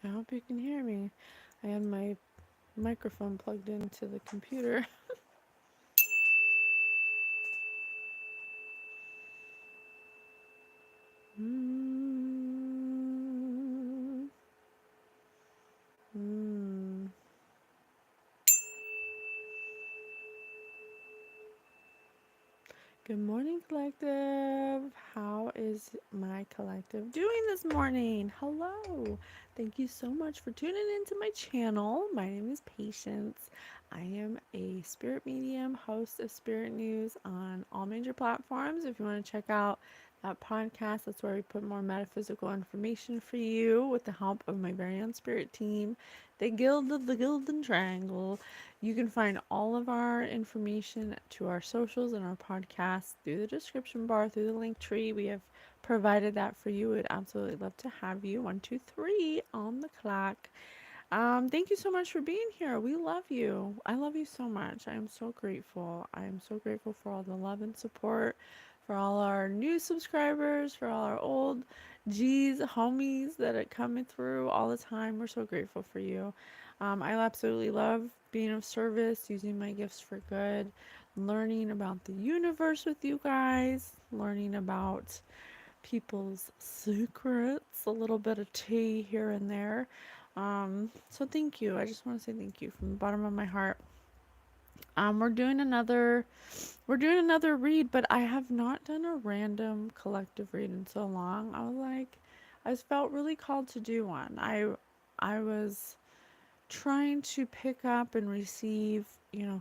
I hope you can hear me. I had my microphone plugged into the computer. mm, mm. Good morning, collective. How is my collective doing this morning? Hello. Thank you so much for tuning into my channel. My name is Patience. I am a spirit medium, host of Spirit News on all major platforms. If you want to check out that podcast, that's where we put more metaphysical information for you with the help of my very own spirit team, the Guild of the Golden Triangle. You can find all of our information to our socials and our podcast through the description bar, through the link tree. We have provided that for you. We'd absolutely love to have you. 1, 2, 3 on the clock. Thank you so much for being here. We love you. I love you so much. I am so grateful. I am so grateful for all the love and support, for all our new subscribers, for all our old G's, homies that are coming through all the time. We're so grateful for you. I absolutely love being of service, using my gifts for good, learning about the universe with you guys, learning about people's secrets, a little bit of tea here and there. So thank you. I just want to say thank you from the bottom of my heart. We're doing another read, but I have not done a random collective read in so long. I just felt really called to do one. I was trying to pick up and receive,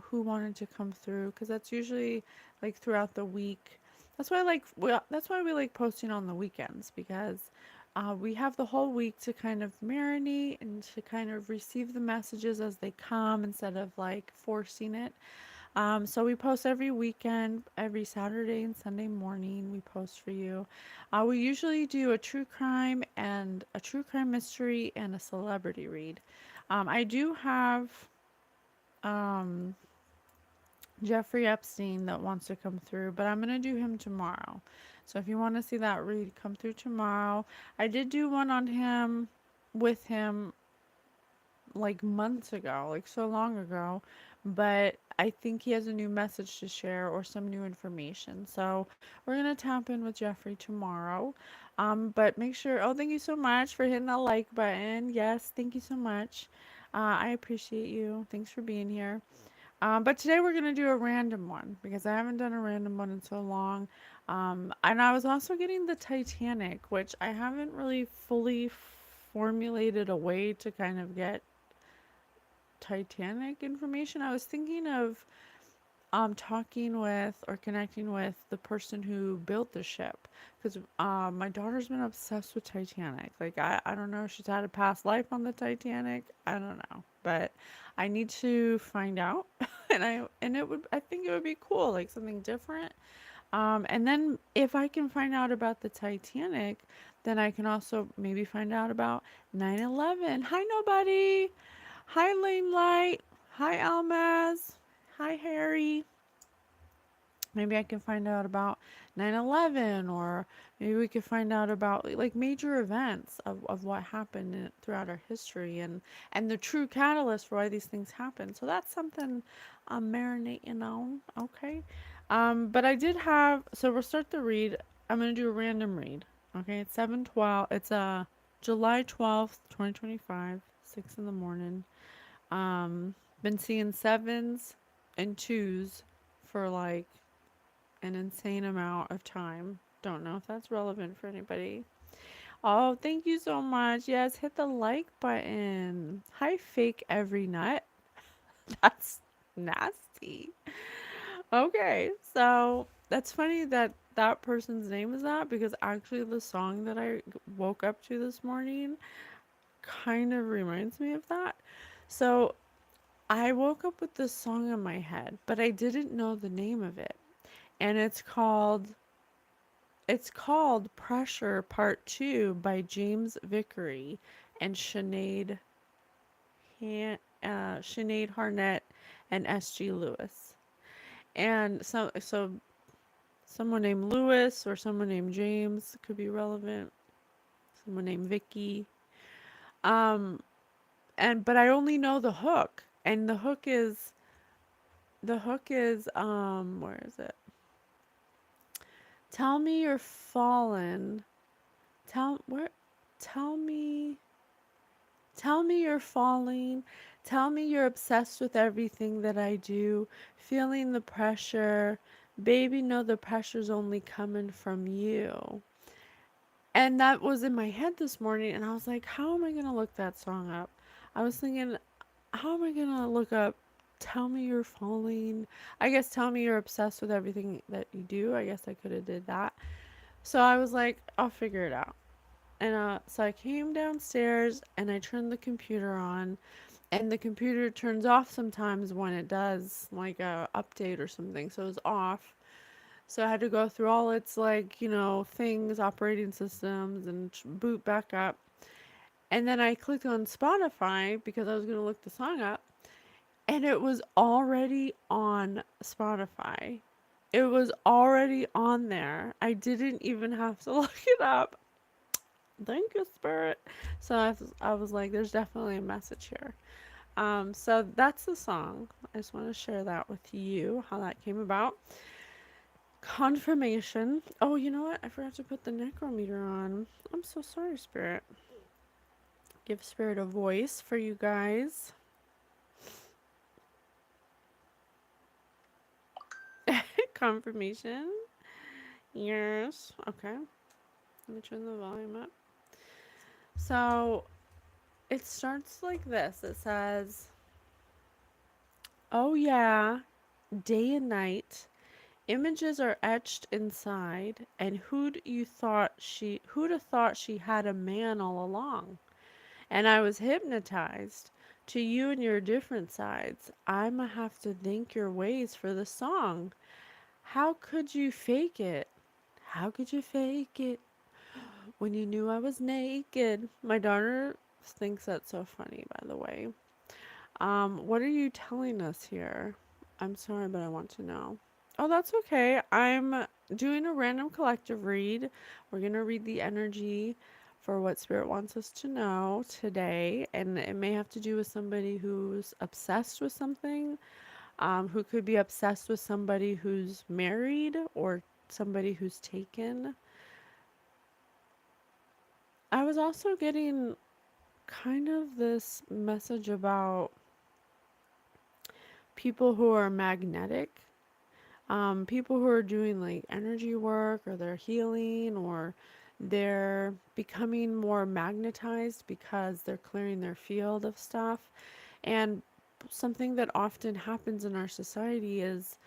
who wanted to come through, because that's usually like throughout the week. That's why we like posting on the weekends, because we have the whole week to kind of marinate and to kind of receive the messages as they come instead of like forcing it. So we post every weekend, every Saturday and Sunday morning. We post for you. We usually do a true crime and a true crime mystery and a celebrity read. I do have um, Jeffrey Epstein that wants to come through, but I'm gonna do him tomorrow. So if you want to see that read, come through tomorrow. I did do one on him with him like months ago, like so long ago, but I think he has a new message to share or some new information. So we're gonna tap in with Jeffrey tomorrow. But make sure, oh, thank you so much for hitting that like button. Yes, thank you so much. I appreciate you. Thanks for being here. But today we're gonna do a random one because I haven't done a random one in so long. And I was also getting the Titanic, which I haven't really fully formulated a way to kind of get Titanic information. I was thinking of talking with or connecting with the person who built the ship, because my daughter's been obsessed with Titanic. Like I don't know if she's had a past life on the Titanic. I don't know, but I need to find out. I think it would be cool, like something different. And then if I can find out about the Titanic, then I can also maybe find out about 9/11. Hi, nobody. Hi, Lane Light. Hi, Almaz. Hi, Harry. Maybe I can find out about 9/11, or maybe we could find out about like major events of what happened throughout our history, and the true catalyst for why these things happen. So that's something I'm marinating on. Okay. But I did have, so we'll start the read. I'm going to do a random read. Okay. It's 7/12. It's July 12th, 2025, 6 in the morning. Been seeing sevens and twos for like an insane amount of time. Don't know if that's relevant for anybody. Oh, thank you so much. Yes, hit the like button. Hi, fake every nut. That's nasty. Okay, so that's funny that that person's name is that, because actually the song that I woke up to this morning kind of reminds me of that. So I woke up with this song in my head, but I didn't know the name of it. And it's called Pressure Part 2 by James Vickery and Sinead Harnett and S.G. Lewis. And so someone named Lewis or someone named James could be relevant. Someone named Vicky. Um, but I only know the hook, and the hook is where is it? Tell me you're fallen. Tell where tell me Tell me you're falling. Tell me you're obsessed with everything that I do. Feeling the pressure. Baby, know the pressure's only coming from you. And that was in my head this morning, and I was like, how am I going to look that song up? I was thinking, how am I going to look up Tell Me You're Falling? I guess tell me you're obsessed with everything that you do. I guess I could have did that. So I was like, I'll figure it out. And so I came downstairs and I turned the computer on, and the computer turns off sometimes when it does like a update or something. So it was off. So I had to go through all its like, things, operating systems and boot back up. And then I clicked on Spotify because I was going to look the song up, and it was already on Spotify. It was already on there. I didn't even have to look it up. Thank you, Spirit. So I was like, there's definitely a message here. So that's the song. I just want to share that with you, how that came about. Confirmation. Oh, you know what? I forgot to put the necrometer on. I'm so sorry, Spirit. Give Spirit a voice for you guys. Confirmation. Yes. Okay. Let me turn the volume up. So it starts like this. It says, "Oh yeah, day and night. Images are etched inside, and who'd have thought she had a man all along? And I was hypnotized to you and your different sides. I'ma have to think your ways for the song. How could you fake it? How could you fake it when you knew I was naked?" My daughter thinks that's so funny, by the way. What are you telling us here? I'm sorry, but I want to know. Oh, that's okay. I'm doing a random collective read. We're going to read the energy for what Spirit wants us to know today. And it may have to do with somebody who's obsessed with something, who could be obsessed with somebody who's married or somebody who's taken. I was also getting kind of this message about people who are magnetic, people who are doing like energy work, or they're healing, or they're becoming more magnetized because they're clearing their field of stuff. And something that often happens in our society is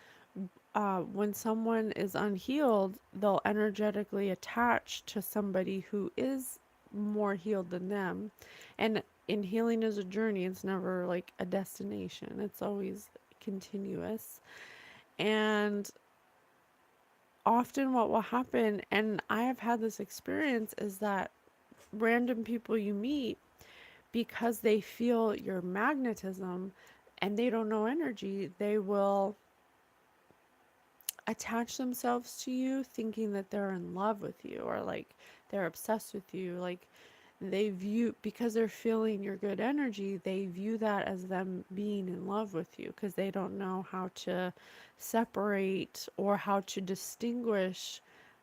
when someone is unhealed, they'll energetically attach to somebody who is more healed than them. And in healing is a journey, it's never like a destination, it's always continuous. And often what will happen, and I have had this experience, is that random people you meet, because they feel your magnetism and they don't know energy, they will attach themselves to you thinking that they're in love with you, or like they're obsessed with you. Like they view, because they're feeling your good energy, they view that as them being in love with you, because they don't know how to separate or how to distinguish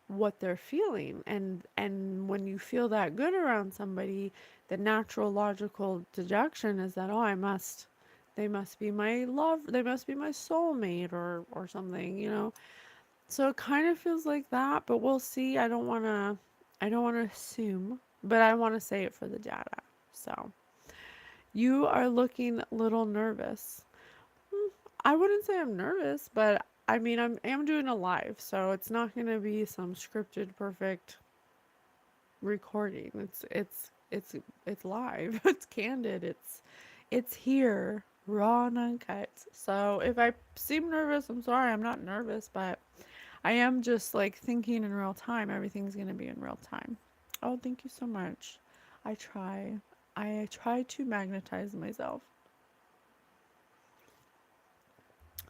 what they're feeling. And when you feel that good around somebody, the natural logical deduction is that, oh, they must be my love, they must be my soulmate, or something. So it kind of feels like that, but we'll see. I don't want to assume, but I want to say it for the data. So, you are looking a little nervous. I wouldn't say I'm nervous, but I mean, I am doing a live, so it's not going to be some scripted perfect recording. It's live. It's candid. It's here, raw and uncut. So, if I seem nervous, I'm sorry. I'm not nervous, but I am just like thinking in real time. Everything's going to be in real time. Oh, thank you so much. I try. I try to magnetize myself.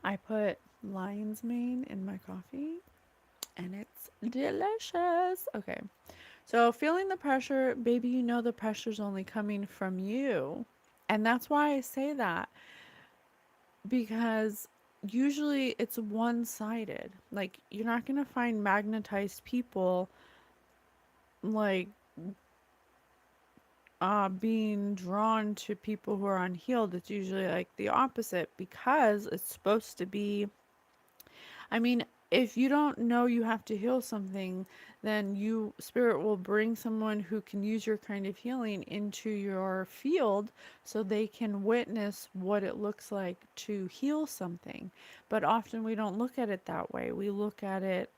I put lion's mane in my coffee, and it's delicious. Okay, So feeling the pressure, baby, you know the pressure's only coming from you. And that's why I say that, because usually it's one-sided. Like you're not going to find magnetized people like being drawn to people who are unhealed. It's usually like the opposite, because it's supposed to be, I mean, if you don't know you have to heal something, then spirit will bring someone who can use your kind of healing into your field so they can witness what it looks like to heal something. But often we don't look at it that way. We look at it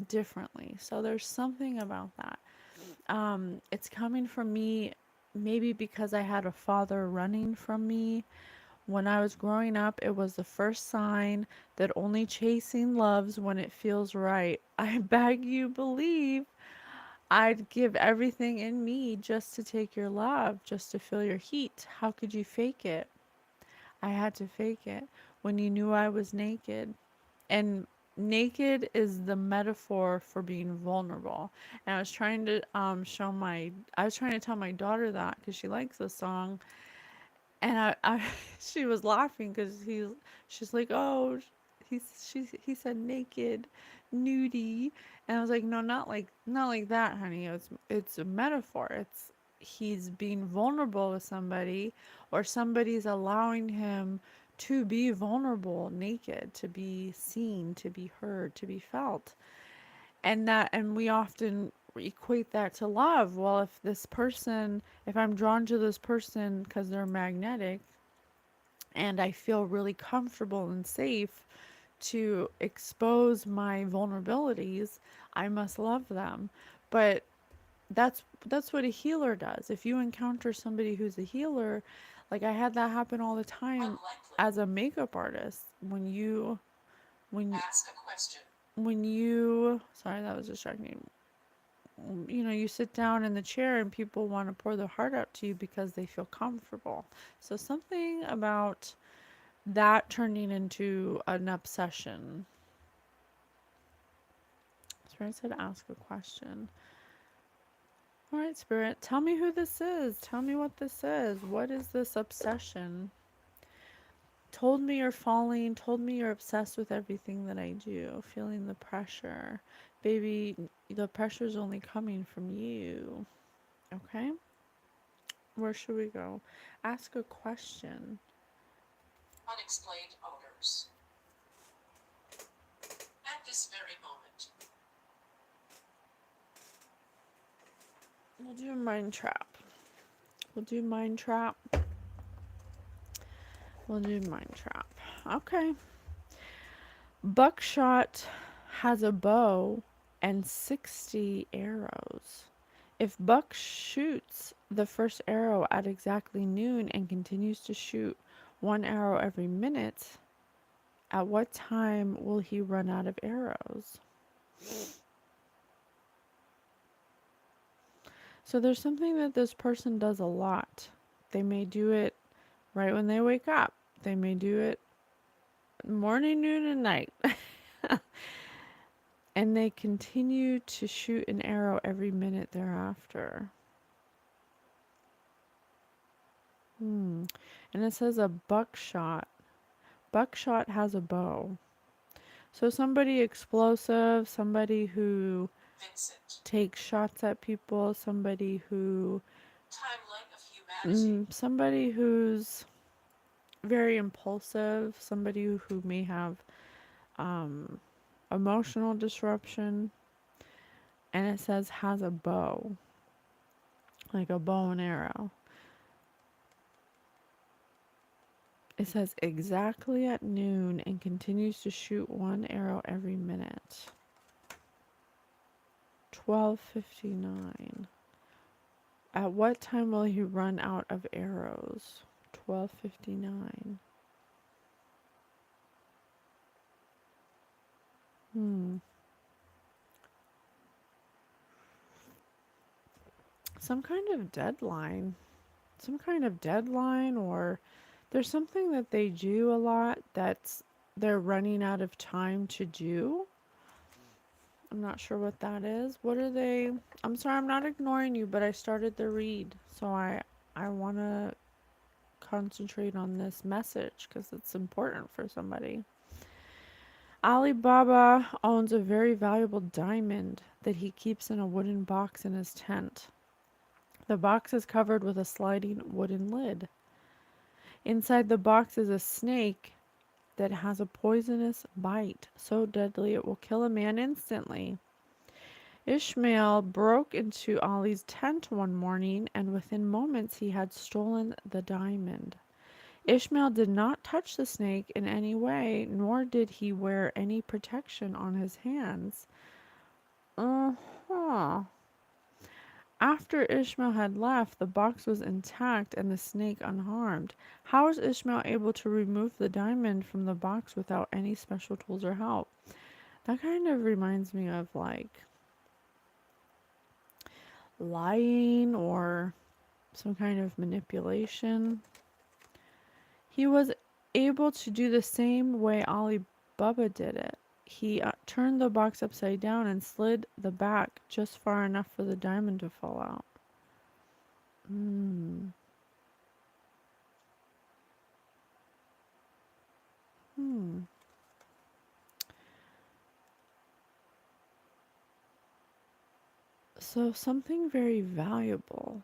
differently. So there's something about that. It's coming from me, maybe because I had a father running from me. When I was growing up, it was the first sign that only chasing loves when it feels right. I beg you believe I'd give everything in me just to take your love, just to feel your heat. How could you fake it? I had to fake it when you knew I was naked. And naked is the metaphor for being vulnerable. And I was trying to I was trying to tell my daughter that because she likes the song. And she was laughing because she's like, oh, he said naked, nudie, and I was like, no, not like that, honey. It's a metaphor. It's he's being vulnerable with somebody, or somebody's allowing him to be vulnerable, naked, to be seen, to be heard, to be felt, and we often equate that to love. Well, if I'm drawn to this person because they're magnetic and I feel really comfortable and safe to expose my vulnerabilities, I must love them. But that's what a healer does. If you encounter somebody who's a healer, like I had that happen all the time as a makeup artist. When when you sorry, that was distracting. You sit down in the chair and people want to pour their heart out to you because they feel comfortable. So something about that turning into an obsession. Spirit said, ask a question. All right, Spirit, tell me who this is. Tell me what this is. What is this obsession? Told me you're falling. Told me you're obsessed with everything that I do. Feeling the pressure. Baby, the pressure is only coming from you. Okay? Where should we go? Ask a question. Unexplained odors. At this very moment. We'll do mind trap. We'll do mind trap. We'll do mind trap. Okay. Buckshot has a bow and 60 arrows. If Buck shoots the first arrow at exactly noon and continues to shoot one arrow every minute, at what time will he run out of arrows? So there's something that this person does a lot. They may do it right when they wake up. They may do it morning, noon, and night. And they continue to shoot an arrow every minute thereafter. And it says a buckshot. Buckshot has a bow. So somebody explosive, somebody who takes shots at people, somebody who somebody who's very impulsive, somebody who may have emotional disruption. And it says has a bow, like a bow and arrow. It says exactly at noon and continues to shoot one arrow every minute. 12:59. At what time will he run out of arrows? 12:59. Some kind of deadline. Some kind of deadline, or there's something that they do a lot that's they're running out of time to do. I'm not sure what that is. What are they? I'm sorry, I'm not ignoring you, but I started the read, so I want to concentrate on this message because it's important for somebody. Alibaba owns a very valuable diamond that he keeps in a wooden box in his tent. The box is covered with a sliding wooden lid. Inside the box is a snake that has a poisonous bite so deadly it will kill a man instantly. Ishmael broke into Ali's tent one morning, and within moments he had stolen the diamond. Ishmael did not touch the snake in any way, nor did he wear any protection on his hands. Uh-huh. After Ishmael had left, the box was intact and the snake unharmed. How was Ishmael able to remove the diamond from the box without any special tools or help? That kind of reminds me of like lying or some kind of manipulation. He was able to do the same way Ali Baba did it. He turned the box upside down and slid the back just far enough for the diamond to fall out. Hmm. Hmm. So something very valuable.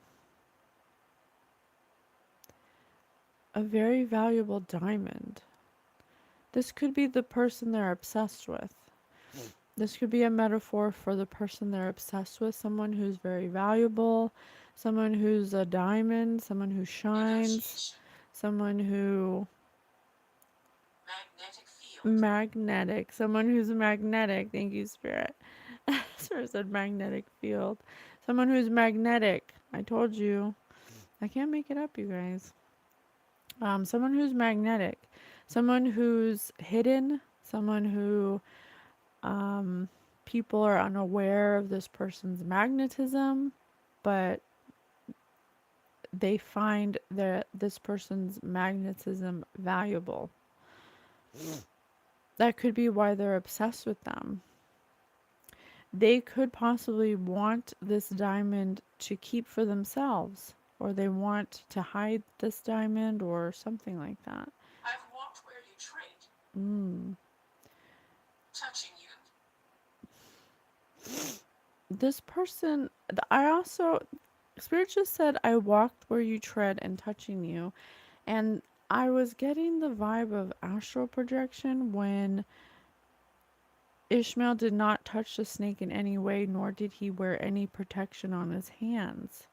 A very valuable diamond. This could be the person they're obsessed with. This could be a metaphor for the person they're obsessed with, someone who's very valuable, someone who's a diamond, someone who shines, someone who magnetic, someone who's magnetic. Thank you, Spirit. Spirit said magnetic field. Someone who's magnetic. I told you. I can't make it up, you guys. Someone who's magnetic, someone who's hidden, someone who people are unaware of this person's magnetism, but they find that this person's magnetism valuable. That could be why they're obsessed with them. They could possibly want this diamond to keep for themselves, or they want to hide this diamond, or something like that. I've walked where you tread. Touching you. This person, I also, Spirit just said, I walked where you tread and touching you. And I was getting the vibe of astral projection when Ishmael did not touch the snake in any way, nor did he wear any protection on his hands.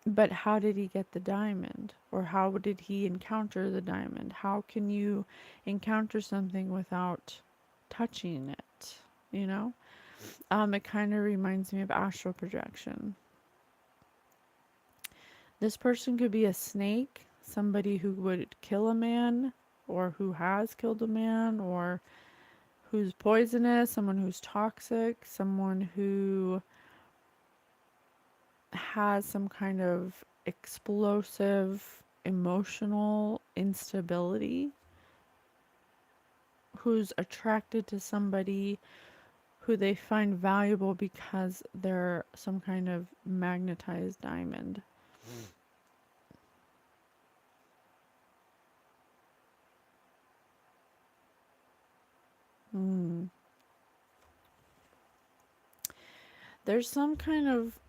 But how did he get the diamond? Or how did he encounter the diamond? How can you encounter something without touching it? You know? It kind of reminds me of astral projection. This person could be a snake, somebody who would kill a man, or who has killed a man, or who's poisonous, someone who's toxic, someone who has some kind of explosive emotional instability, who's attracted to somebody who they find valuable because they're some kind of magnetized diamond. There's some kind of,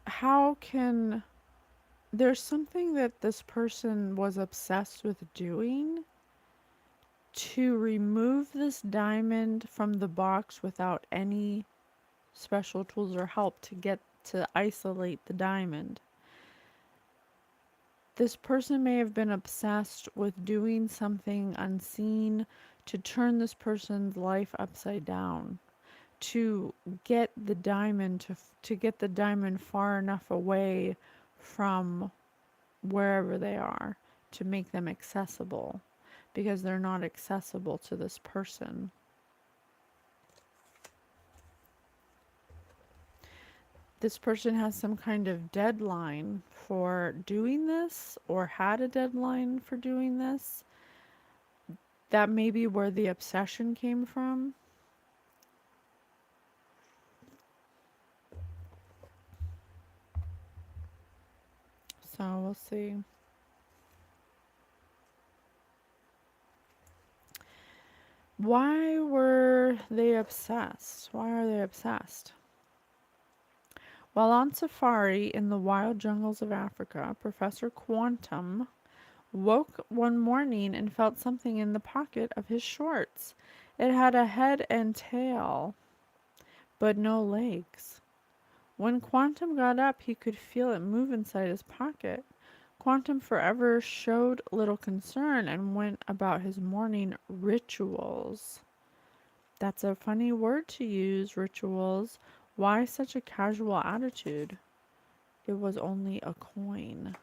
there's something that this person was obsessed with doing to remove this diamond from the box without any special tools or help to isolate the diamond. This person may have been obsessed with doing something unseen to turn this person's life upside down, to get the diamond to get the diamond far enough away from wherever they are to make them accessible, because they're not accessible to this person. This person has some kind of deadline for doing this, or had a deadline for doing this. That may be where the obsession came from. So we'll see. Why were they obsessed? Why are they obsessed? While on safari in the wild jungles of Africa, Professor Quantum woke one morning and felt something in the pocket of his shorts. It had a head and tail, but no legs. When Quantum got up, he could feel it move inside his pocket. Quantum forever showed little concern and went about his morning rituals. That's a funny word to use, rituals. Why such a casual attitude? It was only a coin.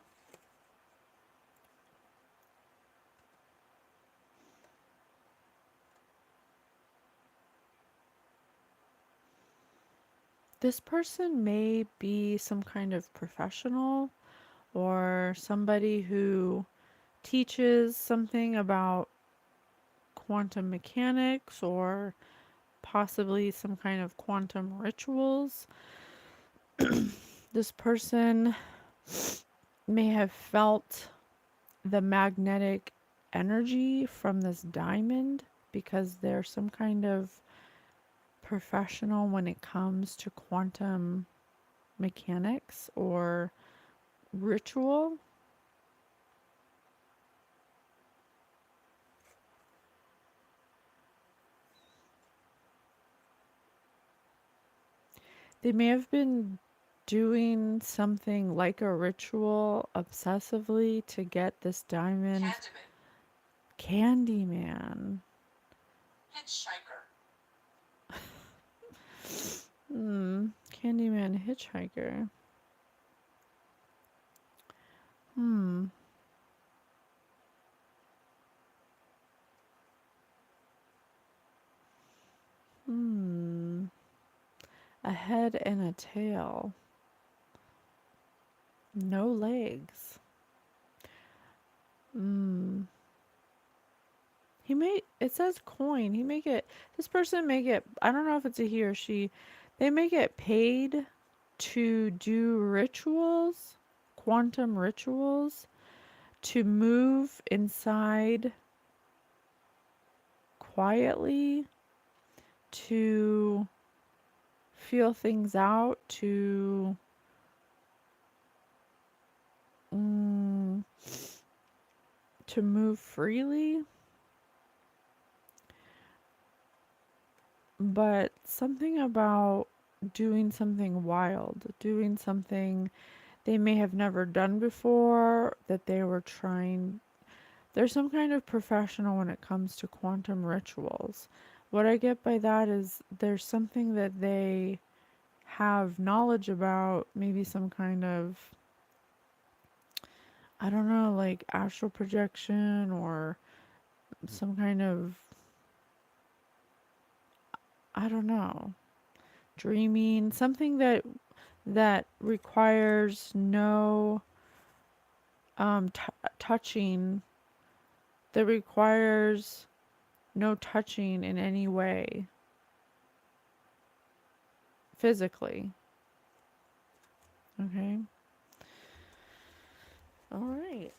This person may be some kind of professional or somebody who teaches something about quantum mechanics or possibly some kind of quantum rituals. This person may have felt the magnetic energy from this diamond because they're some kind of professional when it comes to quantum mechanics or ritual. They may have been doing something like a ritual obsessively to get this diamond. Candyman. Hitchhiker. Candyman hitchhiker. Hmm. Hmm. A head and a tail. No legs. Hmm. It says coin. This person may get, I don't know if it's a he or she, they may get paid to do rituals, quantum rituals, to move inside quietly, to feel things out, mm, to move freely. But something about doing something wild, doing something they may have never done before, that they were trying. There's some kind of professional when it comes to quantum rituals. What I get by that is there's something that they have knowledge about, maybe some kind of, I don't know, like astral projection or some kind of, I don't know, dreaming, something that requires no touching, that requires no touching in any way physically. Okay. All right.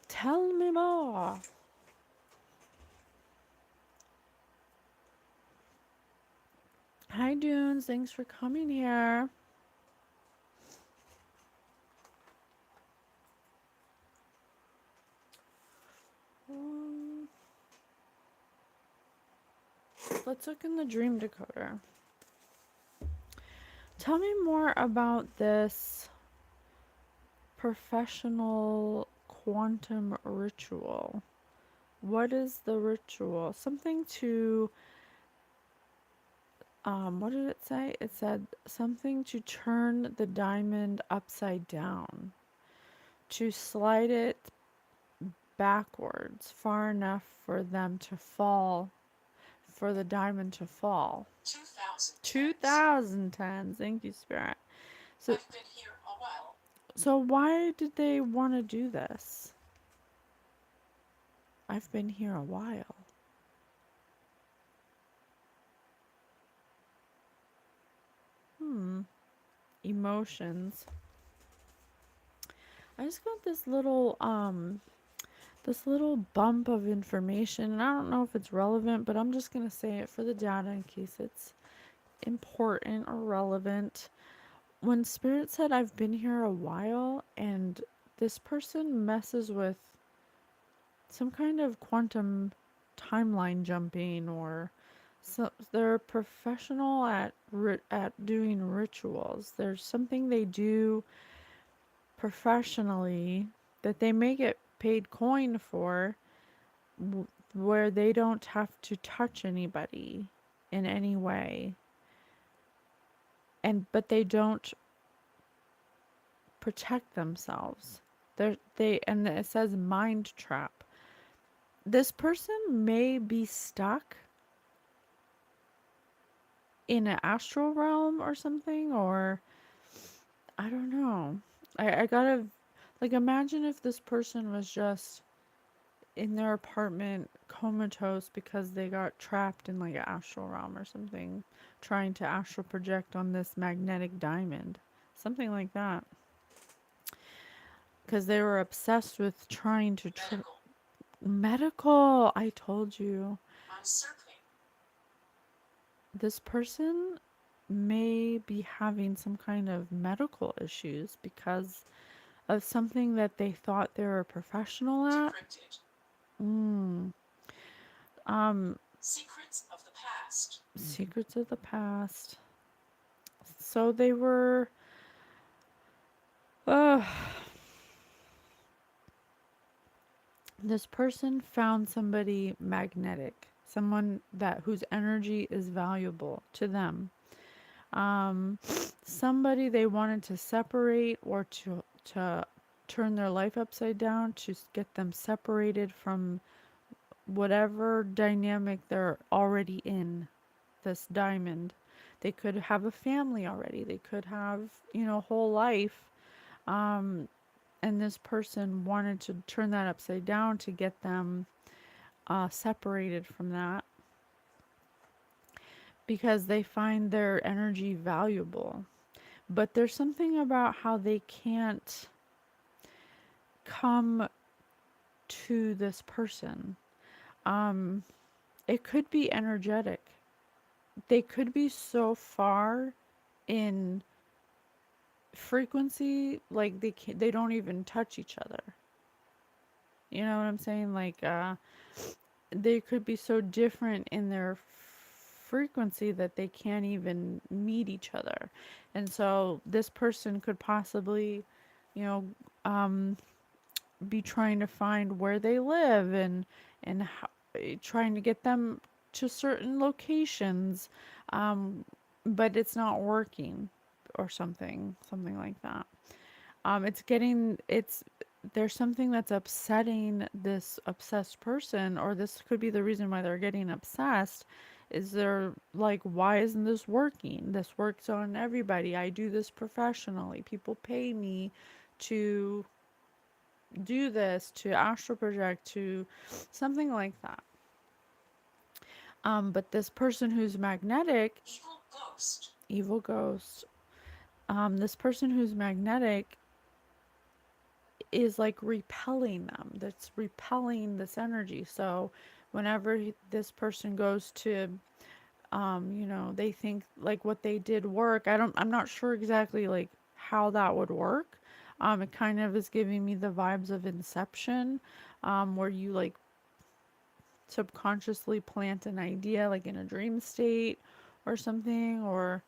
Tell me more. Hi, Dunes. Thanks for coming here. Let's look in the dream decoder. Tell me more about this professional quantum ritual. What is the ritual? Something to, what did it say? It said something to turn the diamond upside down, to slide it backwards far enough for them to fall, for the diamond to fall. 2010. Thank you, Spirit. So, I've been here a while. So why did they want to do this? I've been here a while. emotions. I just got this little bump of information, and I don't know if it's relevant, but I'm just going to say it for the data in case it's important or relevant. When Spirit said, I've been here a while, and this person messes with some kind of quantum timeline jumping, or so they're professional at doing rituals. There's something they do professionally that they may get paid coin for, where they don't have to touch anybody in any way, and but they don't protect themselves. And it says mind trap. This person may be stuck in an astral realm or something, or I don't know. I gotta, like, imagine if this person was just in their apartment comatose because they got trapped in like an astral realm or something, trying to astral project on this magnetic diamond, something like that, because they were obsessed with trying to medical. I told you. This person may be having some kind of medical issues because of something that they thought they were a professional at. Mm. Secrets of the past. Secrets of the past. So they were. Uh, this person found somebody magnetic, someone that whose energy is valuable to them. Somebody they wanted to separate, or to turn their life upside down, to get them separated from whatever dynamic they're already in, this diamond. They could have a family already. They could have, a whole life. And this person wanted to turn that upside down to get them separated from that, because they find their energy valuable. But there's something about how they can't come to this person. It could be energetic. They could be so far in frequency, like they don't even touch each other. You know what I'm saying? Like they could be so different in their frequency that they can't even meet each other. And so this person could possibly, you know, be trying to find where they live, and how, trying to get them to certain locations, but it's not working, or something like that. It's there's something that's upsetting this obsessed person, or this could be the reason why they're getting obsessed. Is they're like, why isn't this working? This works on everybody. I do this professionally. People pay me to do this, to astral project, to something like that. But this person who's magnetic, evil ghost, this person who's magnetic is like repelling them. That's repelling this energy. So whenever this person goes to, they think like what they did work. I'm not sure exactly like how that would work. It kind of is giving me the vibes of Inception, where you like subconsciously plant an idea like in a dream state or something, or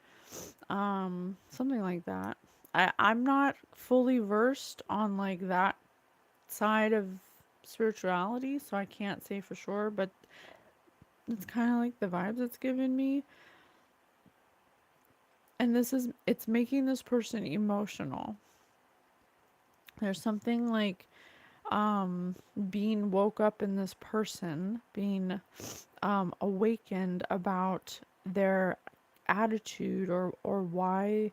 something like that. I'm not fully versed on like that side of spirituality, so I can't say for sure, but it's kind of like the vibes it's given me. And it's making this person emotional. There's something like being woke up in this person, being awakened about their attitude, or why.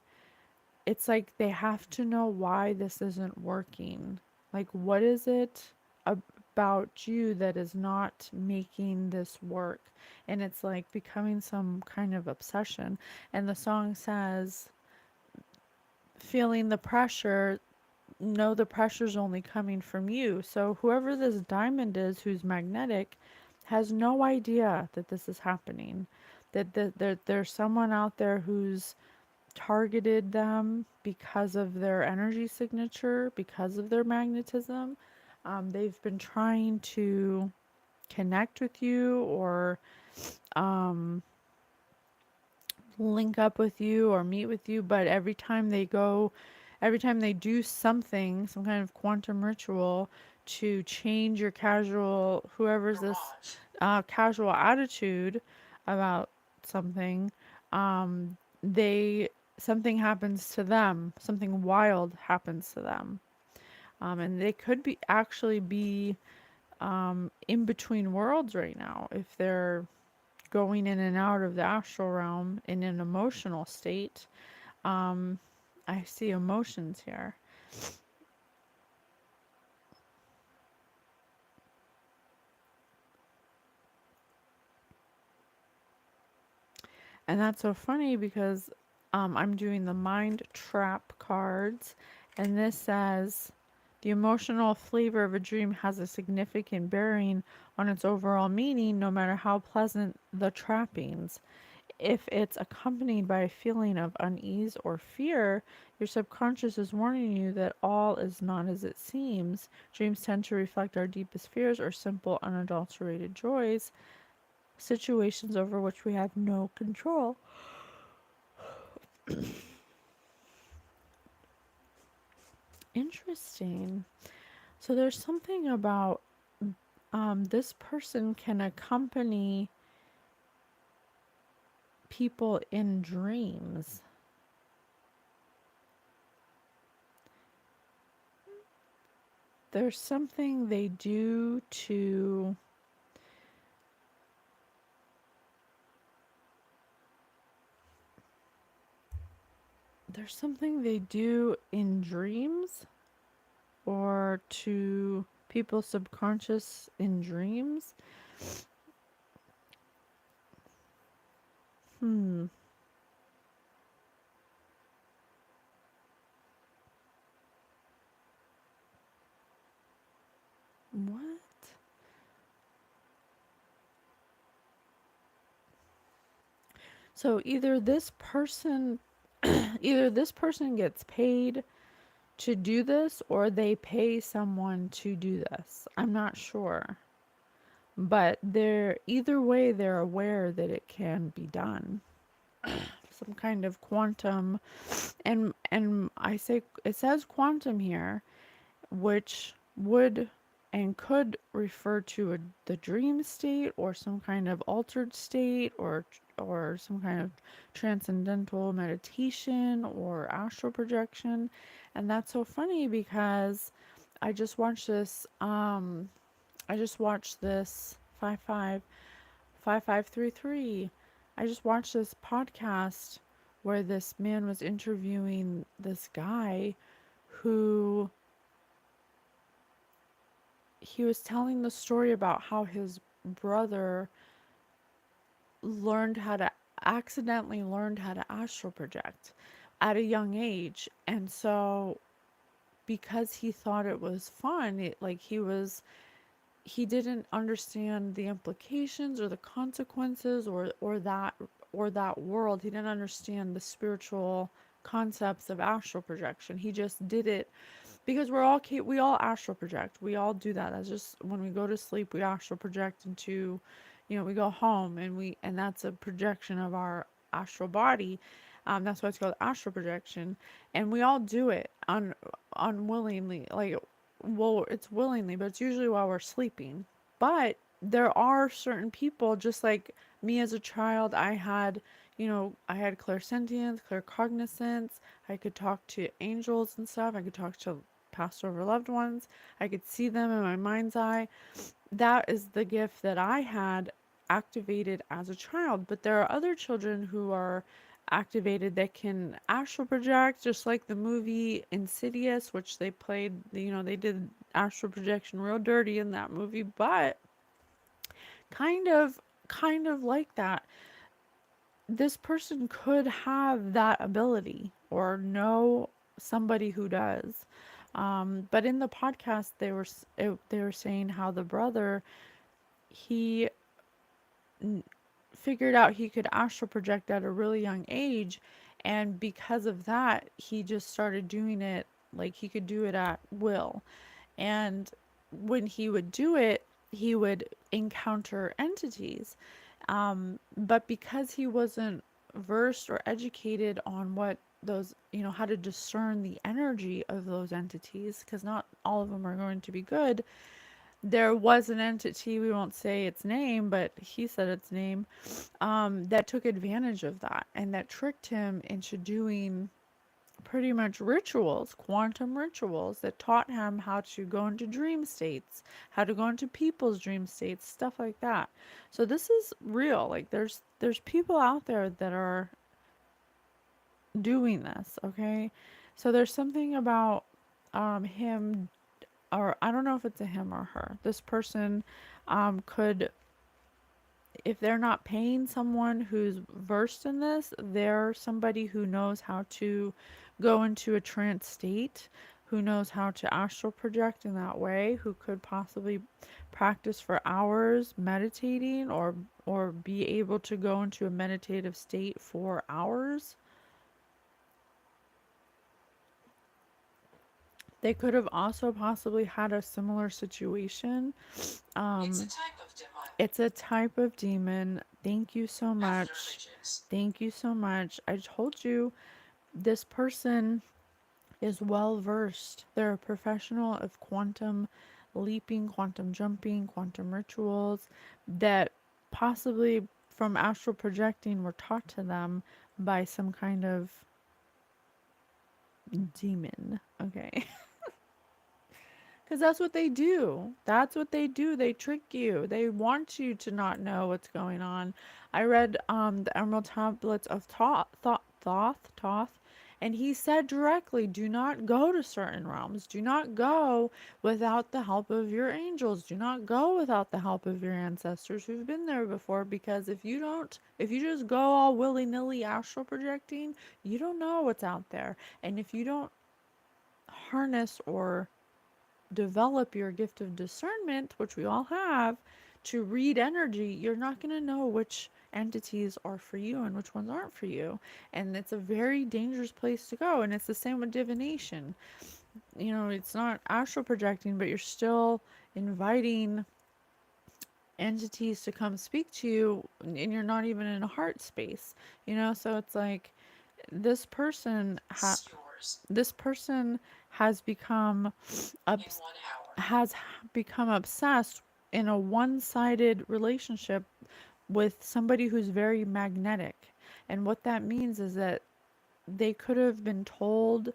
It's like they have to know why this isn't working. Like, what is it about you that is not making this work? And it's like becoming some kind of obsession. And the song says, feeling the pressure, know the pressure's only coming from you. So whoever this diamond is who's magnetic has no idea that this is happening. That there's someone out there who's targeted them because of their energy signature, because of their magnetism. They've been trying to connect with you or um, link up with you or meet with you, but every time they do something, some kind of quantum ritual to change your whoever's this casual attitude about something, they something happens to them, something wild happens to them, and they could be actually be in between worlds right now if they're going in and out of the astral realm in an emotional state. Um, I see emotions here. And that's so funny because I'm doing the mind trap cards, and this says the emotional flavor of a dream has a significant bearing on its overall meaning, no matter how pleasant the trappings. If it's accompanied by a feeling of unease or fear, your subconscious is warning you that all is not as it seems. Dreams tend to reflect our deepest fears or simple, unadulterated joys, situations over which we have no control. Interesting. So there's something about this person can accompany people in dreams. There's something they do to there's something they do in dreams or to people's subconscious in dreams. Hmm. What? So either this person gets paid to do this or they pay someone to do this. I'm not sure. But they're either way they're aware that it can be done. Some kind of quantum and I say it says quantum here, which would and could refer to the dream state or some kind of altered state or some kind of transcendental meditation or astral projection. And that's so funny because I just watched this I just watched this 555533. I just watched this podcast where this man was interviewing this guy who he was telling the story about how his brother learned how to accidentally learned how to astral project at a young age. And so because he thought it was fun, he didn't understand the implications or the consequences or that world. He didn't understand the spiritual concepts of astral projection. He just did it because we all astral project. We all do that. That's just when we go to sleep, we astral project into, we go home and that's a projection of our astral body. That's why it's called astral projection, and we all do it unwillingly. Well, it's willingly, but it's usually while we're sleeping. But there are certain people, just like me as a child, I had clairsentience, claircognizance. I could talk to angels and stuff. I could talk to passed over loved ones. I could see them in my mind's eye. That is the gift that I had activated as a child. But there are other children who are activated that can astral project, just like the movie Insidious, which they played, they did astral projection real dirty in that movie, but kind of kind of like that. This person could have that ability or know somebody who does. But in the podcast, they were saying how the brother, he figured out he could astral project at a really young age, and because of that, he just started doing it, like he could do it at will. And when he would do it, he would encounter entities. But because he wasn't versed or educated on what those, how to discern the energy of those entities, because not all of them are going to be good, there was an entity, we won't say its name, but he said its name, that took advantage of that and that tricked him into doing pretty much rituals, quantum rituals that taught him how to go into dream states, how to go into people's dream states, stuff like that. So this is real. Like there's people out there that are doing this, okay? So there's something about him, or I don't know if it's a him or her. This person could, if they're not paying someone who's versed in this, they're somebody who knows how to go into a trance state, who knows how to astral project in that way, who could possibly practice for hours meditating, or be able to go into a meditative state for hours. They could have also possibly had a similar situation. It's a Um, type of demon. it's a type of demon. Thank you so much. Thank you so much. I told you this person is well versed. They're a professional of quantum leaping, quantum jumping, quantum rituals that possibly from astral projecting were taught to them by some kind of demon. Okay. Because that's what they do. That's what they do. They trick you. They want you to not know what's going on. I read the Emerald Tablets of Thoth, and he said directly, do not go to certain realms. Do not go without the help of your angels. Do not go without the help of your ancestors who've been there before, because if you just go all willy-nilly astral projecting, you don't know what's out there. And if you don't harness or develop your gift of discernment, which we all have, to read energy, you're not going to know which entities are for you and which ones aren't for you. And it's a very dangerous place to go. And it's the same with divination. It's not astral projecting, but you're still inviting entities to come speak to you, and you're not even in a heart space. So it's like this person this person has become obs- has become obsessed in a one-sided relationship with somebody who's very magnetic. And what that means is that they could have been told,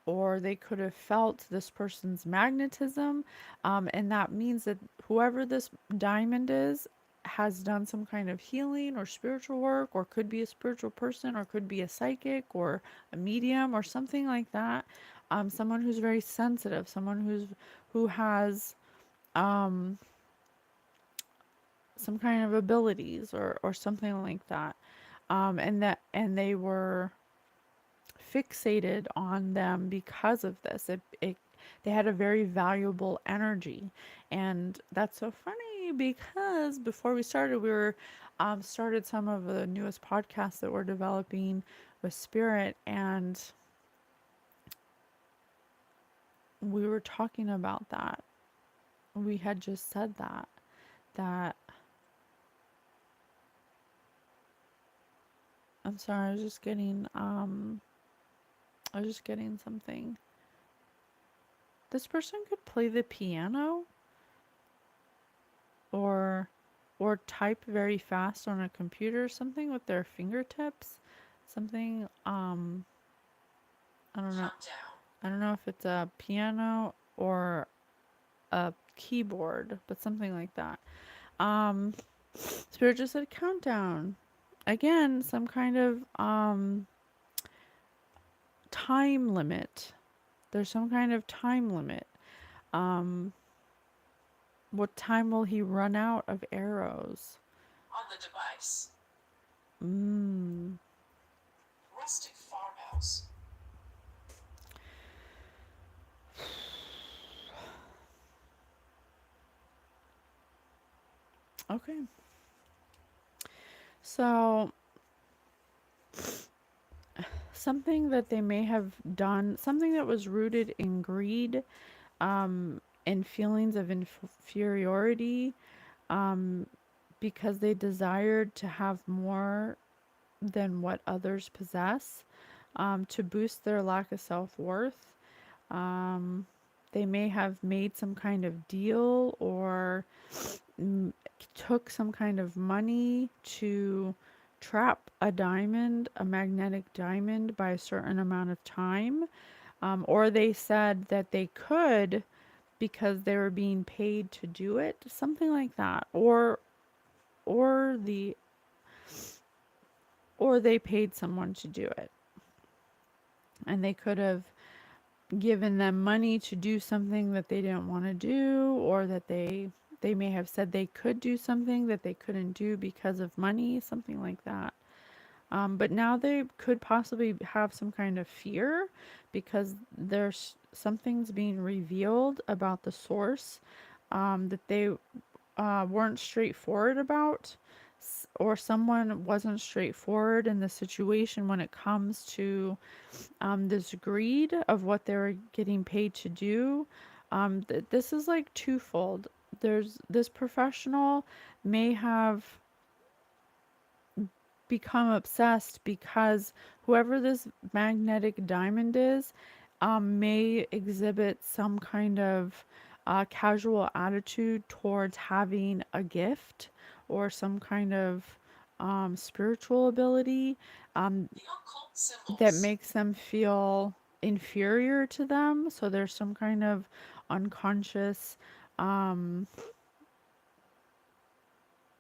or they could have felt this person's magnetism. And that means that whoever this diamond is has done some kind of healing or spiritual work, or could be a spiritual person, or could be a psychic or a medium or something like that. Someone who's very sensitive, someone who has some kind of abilities, or something like that. And they were fixated on them because of this. They had a very valuable energy. And that's so funny, because before we started, we were started some of the newest podcasts that we're developing with Spirit, and we were talking about that. We had just said that I'm sorry, I was just getting something. This person could play the piano, or type very fast on a computer, something with their fingertips, something. I don't know. I don't know if it's a piano or a keyboard, but something like that. Um, Spirit just said countdown. Again, some kind of time limit. There's some kind of time limit. Um, what time will he run out of arrows? On the device. Mm. Rustic farmhouse. Okay. So, something that they may have done, something that was rooted in greed, and feelings of inferiority, um, because they desired to have more than what others possess, to boost their lack of self worth. Um, they may have made some kind of deal or mm, took some kind of money to trap a diamond, a magnetic diamond, by a certain amount of time. Or they said that they could because they were being paid to do it, something like that. Or the or they paid someone to do it. And they could have given them money to do something that they didn't want to do, or that they may have said they could do something that they couldn't do because of money, something like that. But now they could possibly have some kind of fear because there's something's being revealed about the source, that they weren't straightforward about, or someone wasn't straightforward in the situation when it comes to this greed of what they were getting paid to do. This is like twofold. There's this professional may have become obsessed because whoever this magnetic diamond is, may exhibit some kind of casual attitude towards having a gift or some kind of spiritual ability, um, The occult that symbols. makes them feel inferior to them. So there's some kind of unconscious um,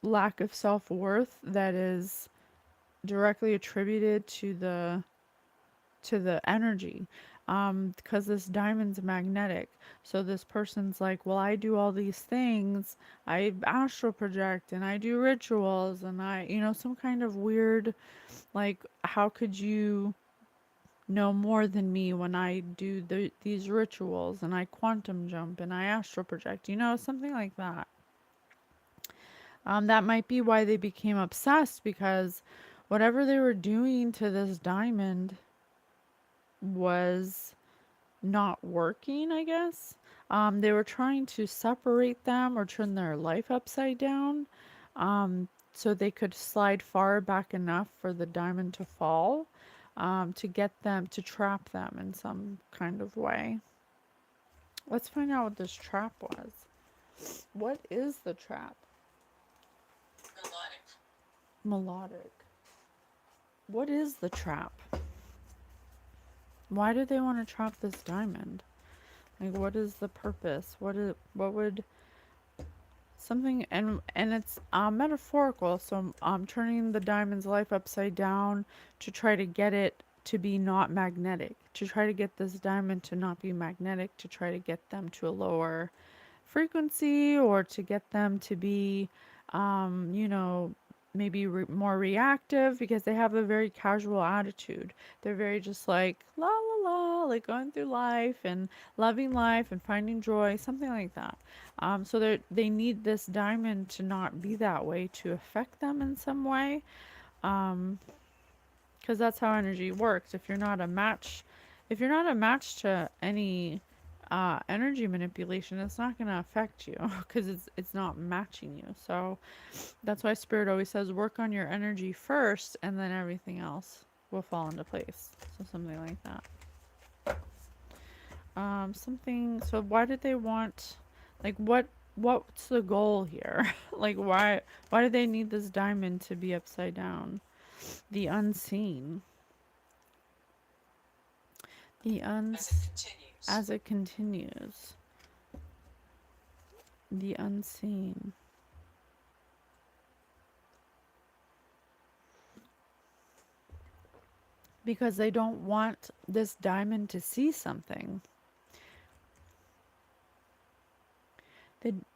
lack of self worth that is directly attributed to the energy, because this diamond's magnetic. So this person's like, well, I do all these things, I astral project and I do rituals and some kind of weird, like, how could you know more than me when I do these rituals and I quantum jump and I astral project, something like that. That might be why they became obsessed, because whatever they were doing to this diamond was not working, I guess. They were trying to separate them or turn their life upside down, so they could slide far back enough for the diamond to fall, to get them, to trap them in some kind of way. Let's find out what this trap was. What is the trap? Melodic. Melodic. What is the trap? Why do they want to trap this diamond? Like, what is the purpose? What would something, and it's metaphorical, so turning the diamond's life upside down to try to get it to be not magnetic, to try to get this diamond to not be magnetic, to try to get them to a lower frequency, or to get them to be, um, you know, maybe more reactive, because they have a very casual attitude. They're very just like la la la, like going through life and loving life and finding joy, something like that. So they need this diamond to not be that way, to affect them in some way. Um, because that's how energy works. If you're not a match to any energy manipulation, it's not going to affect you because it's not matching you. So that's why Spirit always says work on your energy first, and then everything else will fall into place. So something like that. Something. So why did they want? Like, what's the goal here? Like, why do they need this diamond to be upside down? The unseen. The As it continues. as it continues. The unseen. Because they don't want this diamond to see something.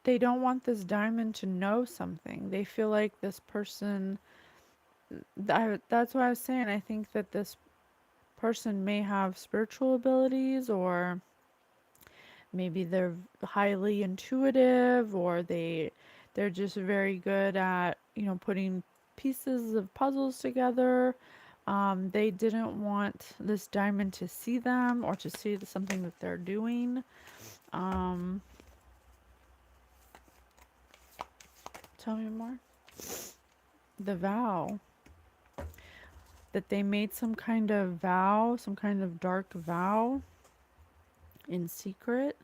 They don't want this diamond to know something. They feel like this person. That's what I was saying. I think that this person may have spiritual abilities, or maybe they're highly intuitive, or They're just very good at, putting pieces of puzzles together. They didn't want this diamond to see them or to see something that they're doing. Um, Tell me more. The vow. That they made some kind of vow, some kind of dark vow in secret.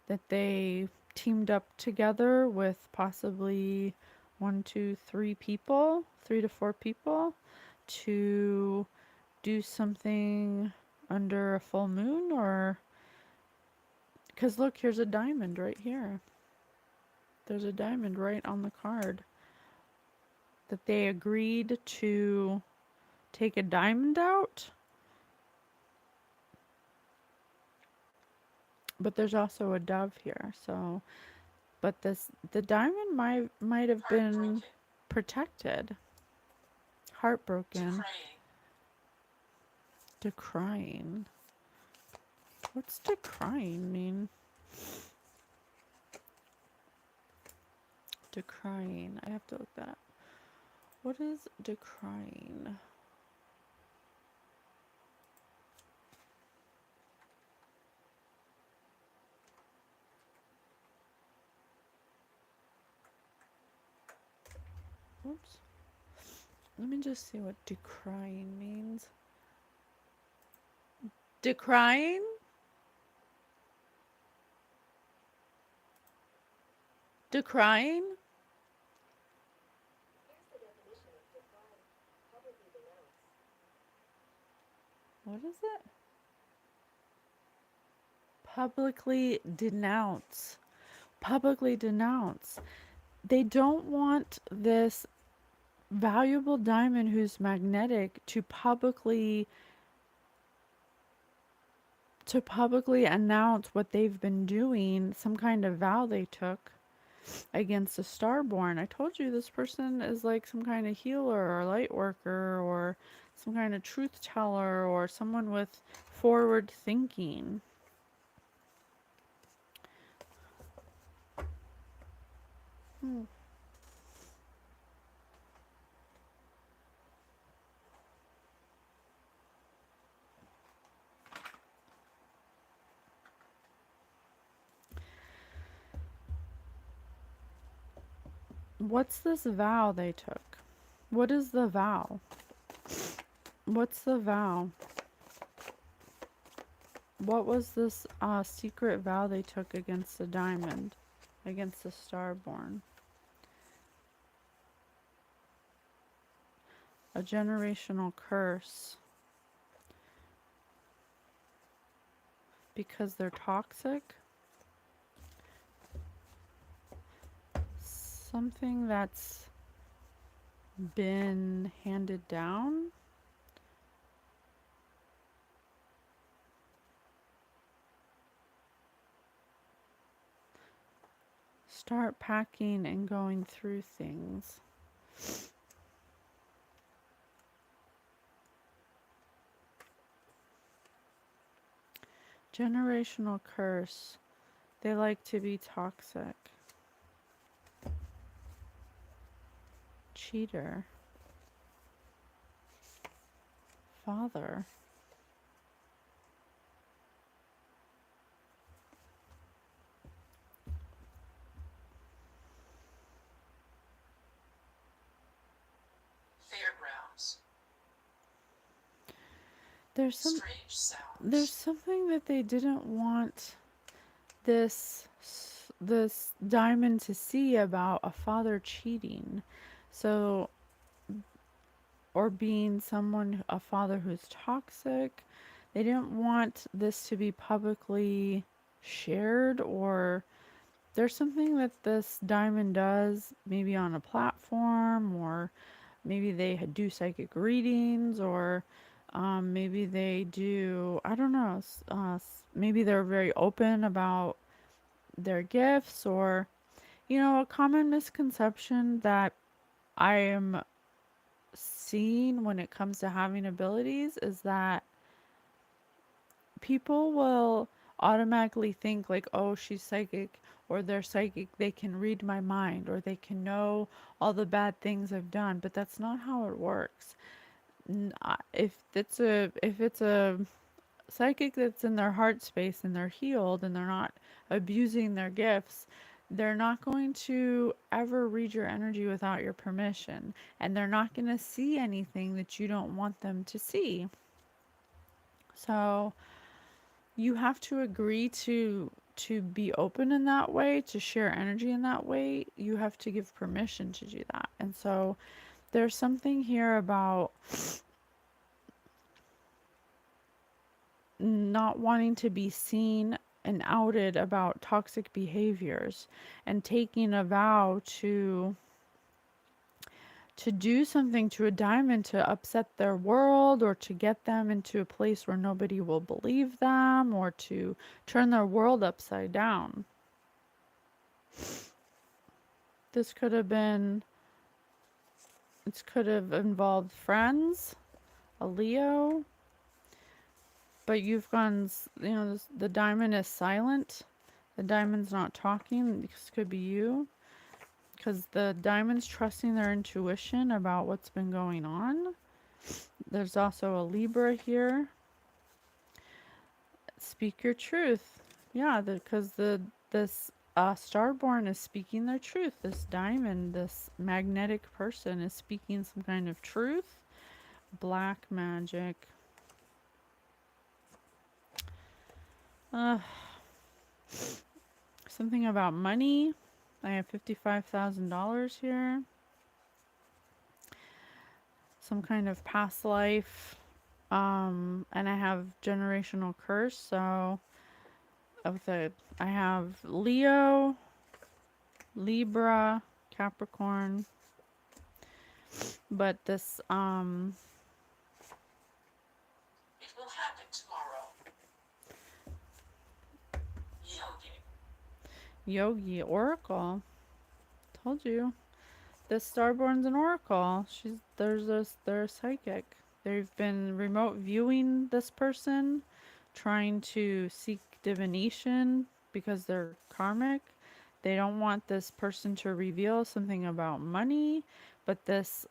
That they teamed up together with possibly one, two, three people, 3 to 4 people, to do something under a full moon, or because look, here's a diamond right here. There's a diamond right on the card. That they agreed to take a diamond out, but there's also a dove here. So, but the diamond might have been Heartbroken. protected. Heartbroken. Decrying. Decrying. What's decrying mean? Decrying. I have to look that up. What is decrying? Oops. Let me just see what decrying means. Decrying? Decrying? What is it? Publicly denounce. Publicly denounce. They don't want this valuable diamond who's magnetic to publicly announce what they've been doing, some kind of vow they took against a starborn. I told you this person is like some kind of healer or light worker or some kind of truth teller or someone with forward thinking. What's this vow they took? What is the vow? What's the vow? What was this secret vow they took against the diamond? Against the starborn? A generational curse. Because they're toxic? Something that's been handed down? Start packing and going through things. Generational curse. They like to be toxic. Cheater. Father. Fairgrounds. There's Strange there's sounds. something that they didn't want this this diamond to see about a father cheating. So, or being a father who's toxic. They didn't want this to be publicly shared, or there's something that this diamond does, maybe on a platform, or maybe they do psychic readings, or maybe they do, I don't know, maybe they're very open about their gifts, or, a common misconception that I am seeing when it comes to having abilities is that people will automatically think like, oh, she's psychic or they're psychic, they can read my mind, or they can know all the bad things I've done. But that's not how it works. If it's a psychic that's in their heart space and they're healed and they're not abusing their gifts, they're not going to ever read your energy without your permission, and they're not going to see anything that you don't want them to see. So you have to agree to be open in that way, to share energy in that way. You have to give permission to do that. And so there's something here about not wanting to be seen and outed about toxic behaviors, and taking a vow to do something to a diamond to upset their world, or to get them into a place where nobody will believe them, or to turn their world upside down. This could have been, it could have involved friends, a Leo, but you've gone, the diamond is silent. The diamond's not talking. This could be you, because the diamond's trusting their intuition about what's been going on. There's also a Libra here. Speak your truth. Yeah, because this starborn is speaking their truth. This diamond, this magnetic person, is speaking some kind of truth. Black magic. Uh, Something about money. I have $55,000 here. Some kind of past life. And I have generational curse. So I have Leo, Libra, Capricorn. But this It will happen tomorrow. Yogi Oracle. Told you. This Starborn's an oracle. They're a psychic. They've been remote viewing this person, trying to seek divination because they're karmic. They don't want this person to reveal something about money, but this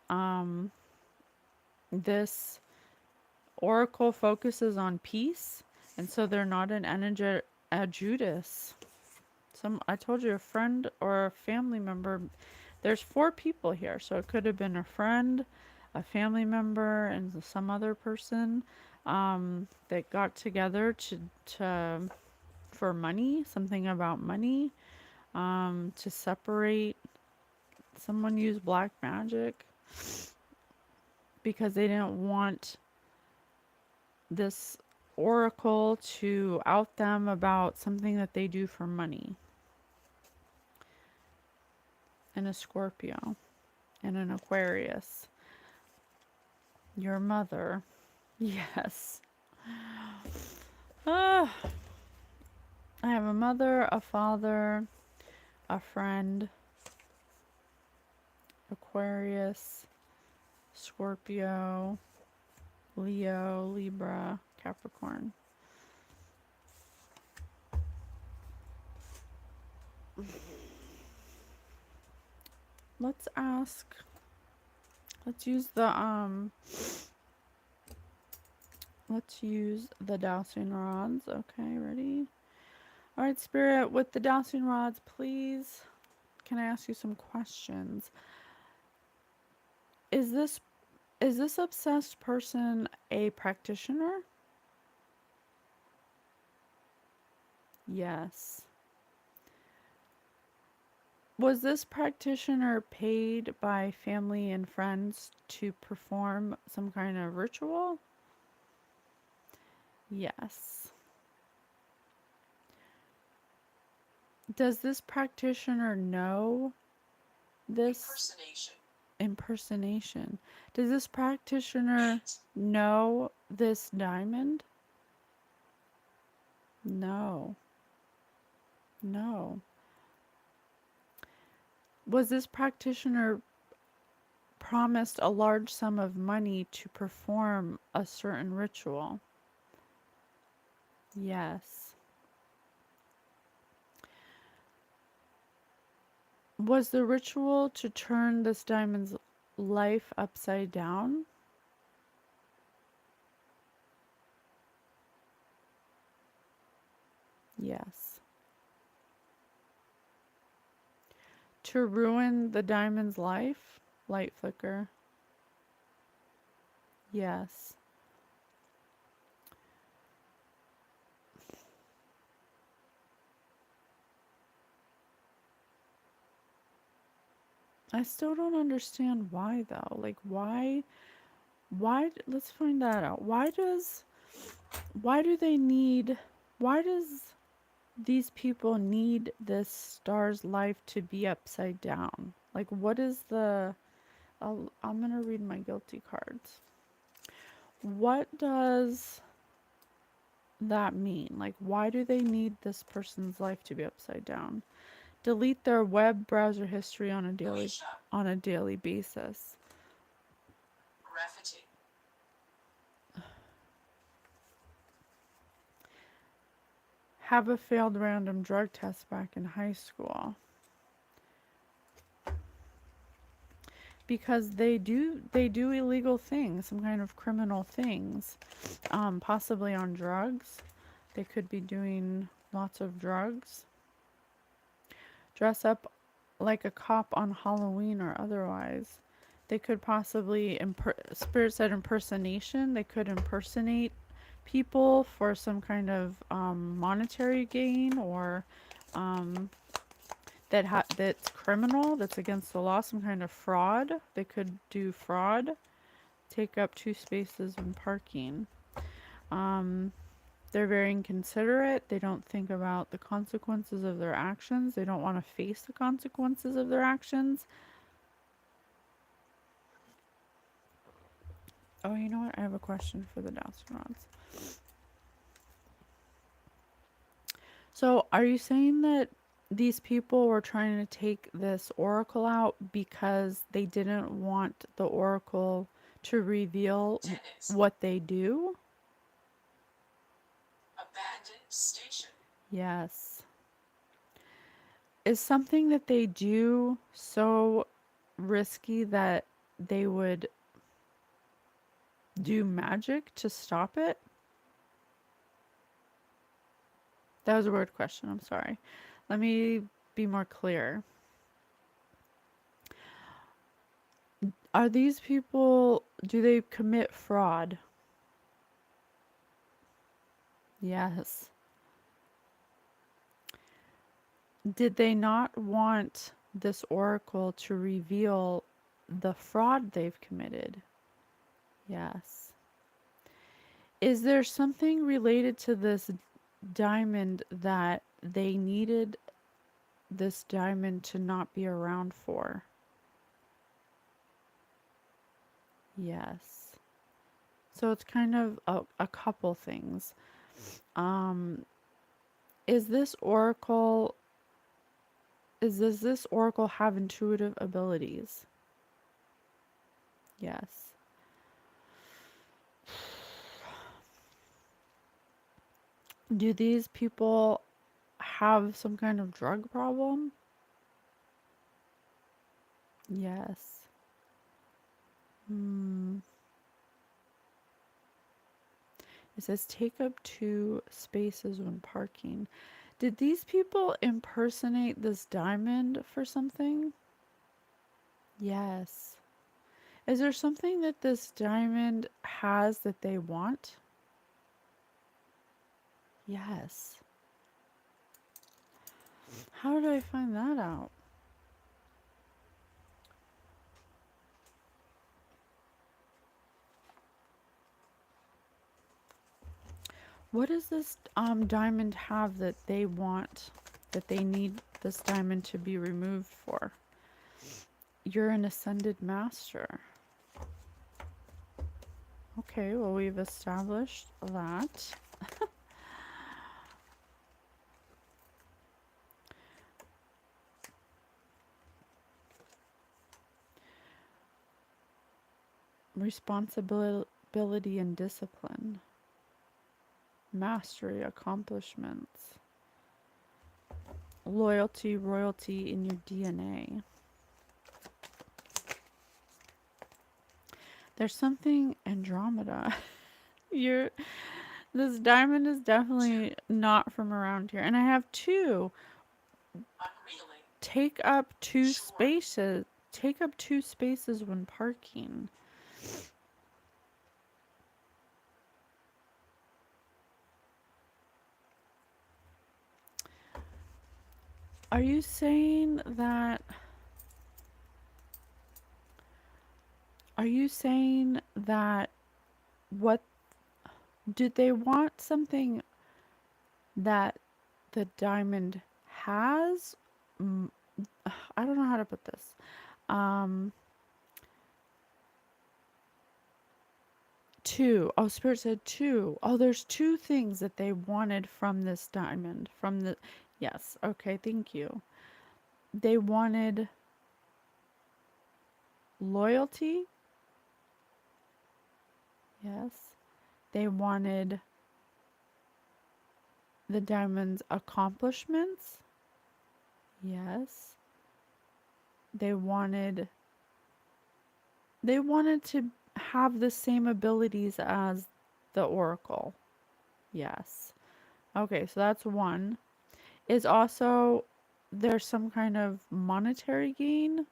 oracle focuses on peace, and so they're not an energetic Judas. I told you, a friend or a family member. There's 4 people here, so it could have been a friend, a family member, and some other person that got together to for money, something about money, to separate. Someone used black magic because they didn't want this oracle to out them about something that they do for money. And a Scorpio and an Aquarius. Your mother. Yes. I have a mother, a father, a friend, Aquarius, Scorpio, Leo, Libra, Capricorn. Let's use the dowsing rods. Okay, ready? All right, Spirit, with the dowsing rods, please, can I ask you some questions? Is this obsessed person a practitioner? Yes. Was this practitioner paid by family and friends to perform some kind of ritual? Yes. Does this practitioner know this impersonation? Does this practitioner know this diamond? No. No. Was this practitioner promised a large sum of money to perform a certain ritual? Yes. Was the ritual to turn this diamond's life upside down? Yes. To ruin the diamond's life? Light flicker. Yes. I still don't understand why though. Like why let's find that out. Why do they need why does these people need this star's life to be upside down? Like what is the I'm going to read my guilty cards. What does that mean? Like why do they need this person's life to be upside down? Delete their web browser history Alicia, on a daily basis. graffiti, Have a failed random drug test back in high school. Because they do illegal things, some kind of criminal things, possibly on drugs. They could be doing lots of drugs. Dress up like a cop on Halloween or otherwise. They could possibly spirit said impersonation. They could impersonate people for some kind of monetary gain, or um, that's criminal, that's against the law, some kind of fraud. They could do fraud, take up 2 spaces when parking. Um, they're very inconsiderate. They don't think about the consequences of their actions. They don't want to face the consequences of their actions. Oh, you know what? I have a question for the astronauts. So, are you saying that these people were trying to take this oracle out because they didn't want the oracle to reveal attendance, what they do? abandoned station, Yes. Is something that they do so risky that they would do magic to stop it? That was a weird question. I'm sorry. Let me be more clear. Are these people, do they commit fraud? Yes. Did they not want this oracle to reveal the fraud they've committed? Yes. Is there something related to this diamond that they needed this diamond to not be around for? Yes. So it's kind of a couple things. Um, is this oracle, does this oracle have intuitive abilities? Yes. Do these people have some kind of drug problem? Yes. Hmm. It says take up 2 spaces when parking. Did these people impersonate this diamond for something? Yes. Is there something that this diamond has that they want? Yes. How did I find that out? What does this diamond have that they want, that they need this diamond to be removed for? You're an ascended master. Okay, well, we've established that. Responsibility and discipline. Mastery, accomplishments. loyalty, royalty in your DNA. There's something Andromeda. You're this diamond is 2. definitely not from around here. And I have two. Really? Take up two Sure. spaces. Take up two spaces when parking. Are you saying that are you saying that what did they want something that the diamond has? Mm, I don't know how to put this. Um, two. Oh, Spirit said two. Oh, there's two things that they wanted from this diamond. From the. Yes. Okay. Thank you. They wanted loyalty. Yes. They wanted the diamond's accomplishments. Yes. They wanted. They wanted to have the same abilities as the oracle. Yes. Okay, so that's one. Is also there's some kind of monetary gain?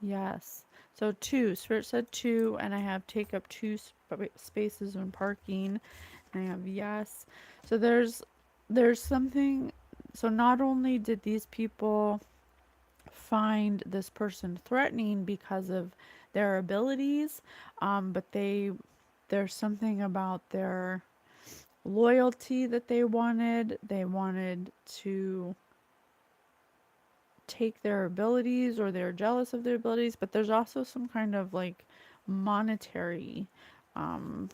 Yes. So two. Spirit said two, and I have take up two spaces when parking, and I have yes. So there's something. So not only did these people find this person threatening because of their abilities, but there's something about their loyalty that they wanted. They wanted to take their abilities or they're jealous of their abilities, but there's also some kind of like monetary um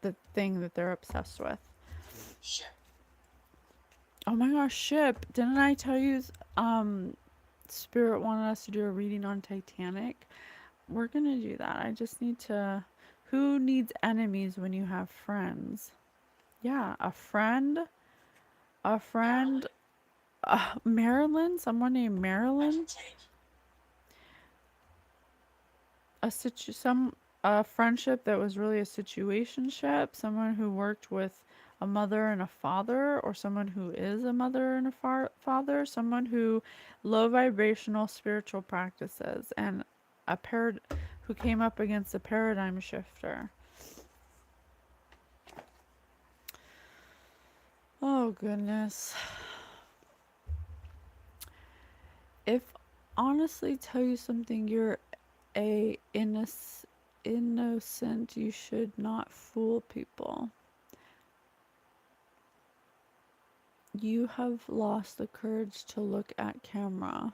the thing that they're obsessed with. Ship. Oh my gosh, ship. Didn't I tell you Spirit wanted us to do a reading on Titanic? We're going to do that. I just need to who needs enemies when you have friends? Yeah, a friend, a friend, Maryland. Marilyn, someone named I can Marilyn, take. some a friendship that was really a situationship, someone who worked with a mother and a father, or someone who is a mother and a father, someone who low vibrational spiritual practices, and a who came up against a paradigm shifter. Oh goodness. If honestly tell you something, you're a innocent, you should not fool people. You have lost the courage to look at camera.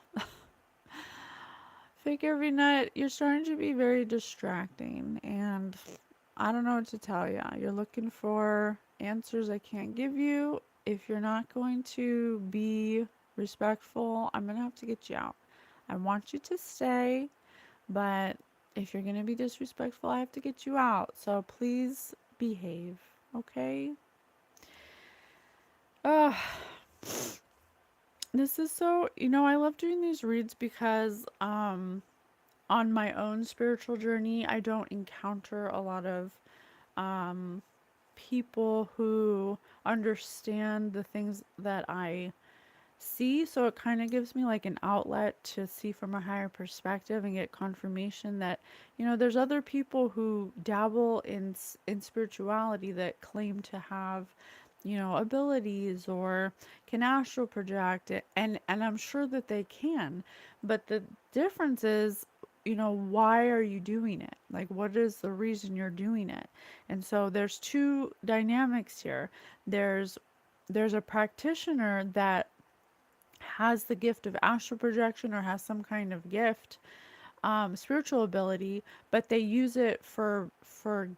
Fake every night, you're starting to be very distracting, and I don't know what to tell you. You're looking for answers I can't give you. If you're not going to be respectful, I'm gonna have to get you out. I want you to stay, but if you're gonna be disrespectful, I have to get you out. So please behave, okay? Ugh. This is so, I love doing these reads because on my own spiritual journey, I don't encounter a lot of um people who understand the things that I see, so it kind of gives me like an outlet to see from a higher perspective and get confirmation that there's other people who dabble in spirituality that claim to have abilities or can astral project it, and I'm sure that they can, but the difference is why are you doing it? Like, what is the reason you're doing it? And so there's two dynamics here. There's a practitioner that has the gift of astral projection or has some kind of gift, spiritual ability, but they use it for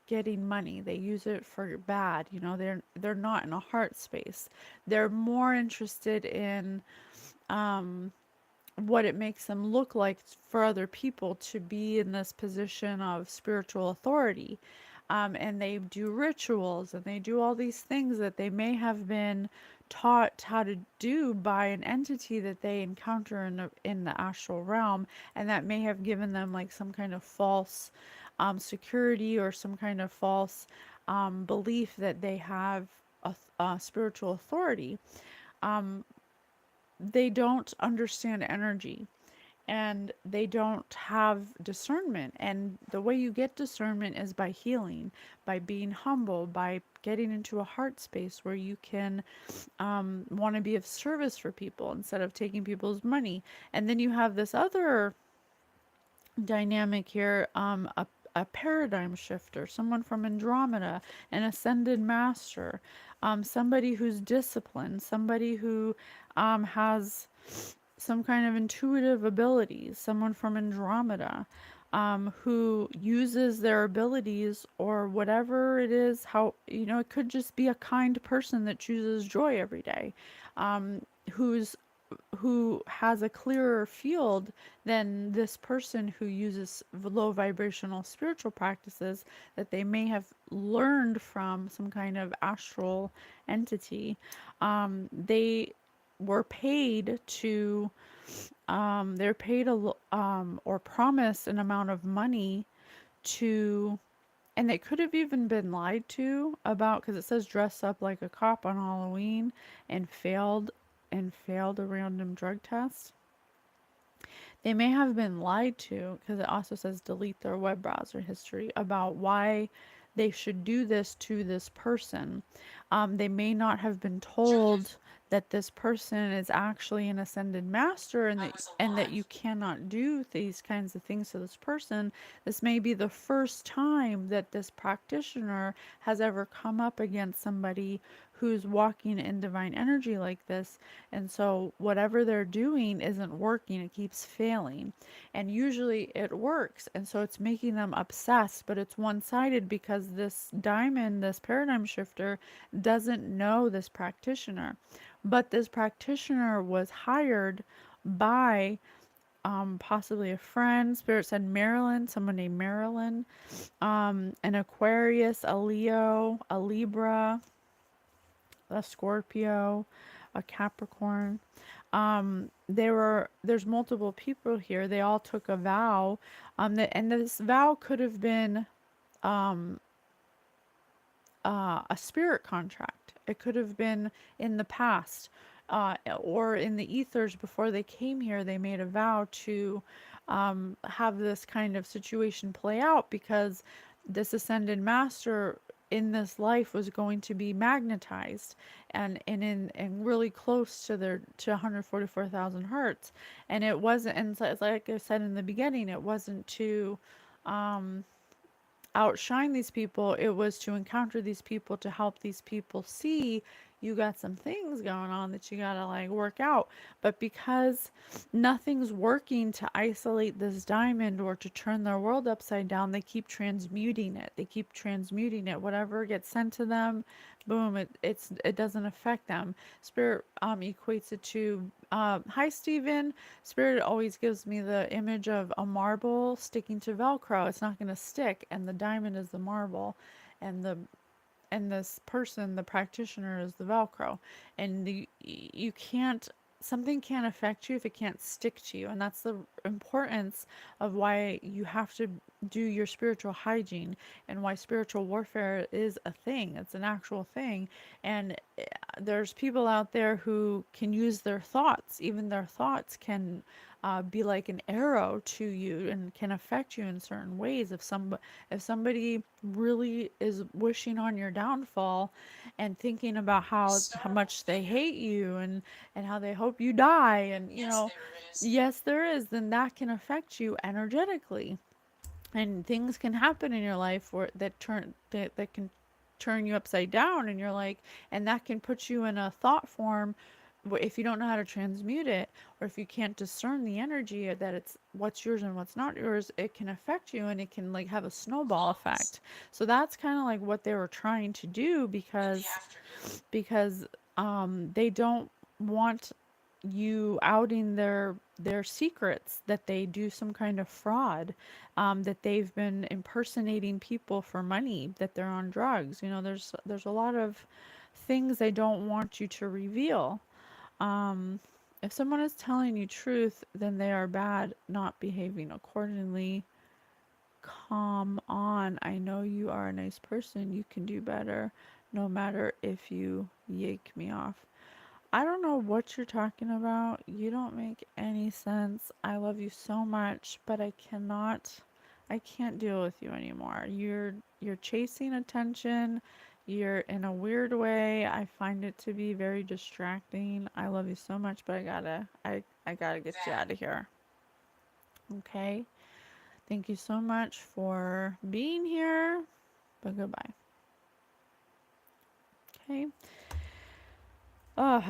getting money. They use it for bad. They're not in a heart space. They're more interested in what it makes them look like for other people to be in this position of spiritual authority. And they do rituals and they do all these things that they may have been taught how to do by an entity that they encounter in the astral realm, and that may have given them like some kind of false security or some kind of false belief that they have a spiritual authority. They don't understand energy and they don't have discernment. And the way you get discernment is by healing, by being humble, by getting into a heart space where you can want to be of service for people instead of taking people's money. And then you have this other dynamic here, a paradigm shifter, someone from Andromeda, an ascended master, somebody who's disciplined, somebody who has some kind of intuitive abilities, someone from Andromeda, who uses their abilities or whatever it is, how, it could just be a kind person that chooses joy every day, who's who has a clearer field than this person who uses low vibrational spiritual practices that they may have learned from some kind of astral entity. They were paid to they're paid or promised an amount of money to, and they could have even been lied to about, because it says dress up like a cop on Halloween and failed a random drug test. They may have been lied to, because it also says delete their web browser history, about why they should do this to this person. They may not have been Judith, told that this person is actually an ascended master, I was and that you alive. cannot do these kinds of things to this person. This may be the first time that this practitioner has ever come up against somebody who's walking in divine energy like this. And so whatever they're doing isn't working, it keeps failing. And usually it works. And so it's making them obsessed, but it's one sided because this diamond, this paradigm shifter, doesn't know this practitioner. But this practitioner was hired by possibly a friend. Spirit said Marilyn, someone named Marilyn, an Aquarius, a Leo, a Libra, a Scorpio, a Capricorn. There's multiple people here. They all took a vow. And this vow could have been a spirit contract. It could have been in the past, or in the ethers before they came here. They made a vow to have this kind of situation play out because this ascended master in this life was going to be magnetized and really close to their to 144,000 hertz. And it wasn't, and so, like I said in the beginning, it wasn't to outshine these people. It was to encounter these people, to help these people see you got some things going on that you gotta like work out. But because nothing's working to isolate this diamond or to turn their world upside down, they keep transmuting it. They keep transmuting it. Whatever gets sent to them, boom, it doesn't affect them. Spirit equates it to hi Stephen. Spirit always gives me the image of a marble sticking to Velcro. It's not going to stick, and the diamond is the marble, and this person, the practitioner, is the Velcro. And you can't, something can't affect you if it can't stick to you. And that's the importance of why you have to do your spiritual hygiene, and why spiritual warfare is a thing. It's an actual thing. And there's people out there who can use their thoughts. Even their thoughts can be like an arrow to you and can affect you in certain ways. If somebody really is wishing on your downfall and thinking about how Historical much they figure. hate you and how they hope you die, and Yes, there is. yes there is, then that can affect you energetically. And things can happen in your life where that can turn you upside down, and you're like, and that can put you in a thought form if you don't know how to transmute it, or if you can't discern the energy that it's what's yours and what's not yours, it can affect you, and it can like have a snowball Clones. effect. So that's kind of like what they were trying to do, In the because afternoon. because they don't want you outing their secrets, that they do some kind of fraud, that they've been impersonating people for money, that they're on drugs. There's a lot of things they don't want you to reveal. Um, if someone is telling you truth, then they are bad, not behaving accordingly. Come on, I know you are a nice person. You can do better, no matter if you yank me off. I don't know what you're talking about. You don't make any sense. I love you so much, but I can't deal with you anymore. You're chasing attention. You're in a weird way. I find it to be very distracting. I love you so much, but I gotta get you That out of here. Okay? Thank you so much for being here, but goodbye. Okay? Ugh,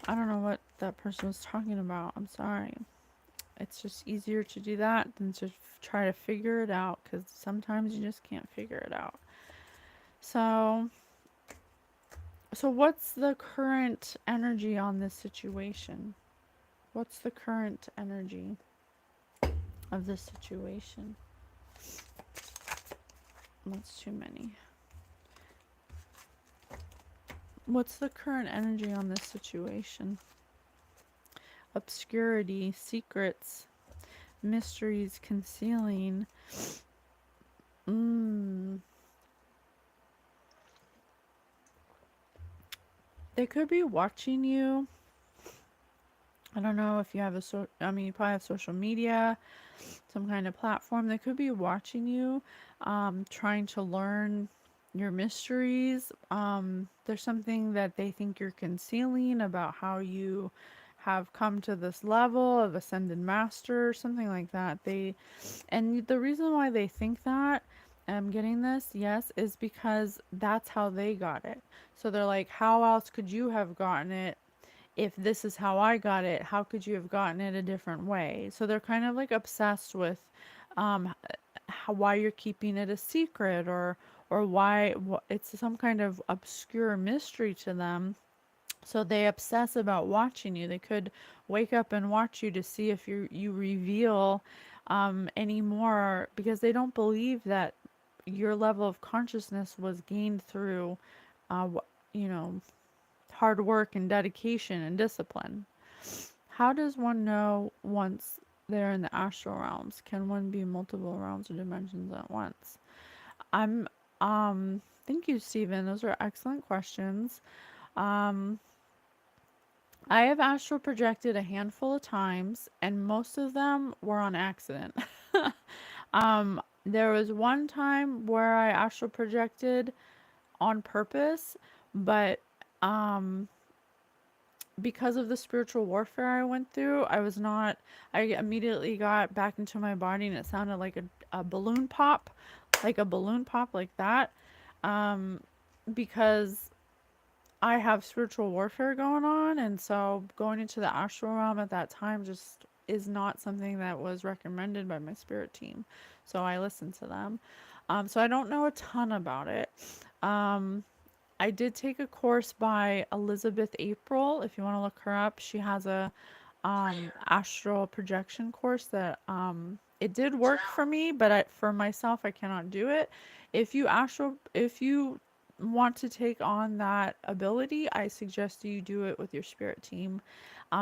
I don't know what that person was talking about. I'm sorry. It's just easier to do that than to try to figure it out, because sometimes you just can't figure it out. So, so what's the current energy on this situation? What's the current energy of this situation? That's too many. What's the current energy on this situation? Obscurity, secrets, mysteries, concealing. Mm. They could be watching you. I don't know if you have you probably have social media, some kind of platform. They could be watching you, trying to learn your mysteries. There's something that they think you're concealing about how you have come to this level of ascended master, something like that. And the reason why they think that, I'm getting this, yes, is because that's how they got it. So they're like, how else could you have gotten it if this is how I got it? How could you have gotten it a different way? So they're kind of like obsessed with why you're keeping it a secret, or why it's some kind of obscure mystery to them. So they obsess about watching you. They could wake up and watch you to see if you reveal any more, because they don't believe that your level of consciousness was gained through, uh, you know, hard work and dedication and discipline. How does one know once they're in the astral realms? Can one be multiple realms or dimensions at once? I'm Thank you, Stephen. Those are excellent questions. Um I have astral projected a handful of times, and most of them were on accident. There was one time where I astral projected on purpose, but um because of the spiritual warfare I went through, I immediately got back into my body, and it sounded like a balloon pop, like a balloon pop like that. Um, because I have spiritual warfare going on, and so going into the astral realm at that time just is not something that was recommended by my spirit team. So I listened to them. So I don't know a ton about it. Um, I did take a course by Elizabeth April. If you want to look her up, she has a prayer astral projection course that it did work for drown me, but for myself I cannot do it. If you want to take on that ability, I suggest you do it with your spirit team,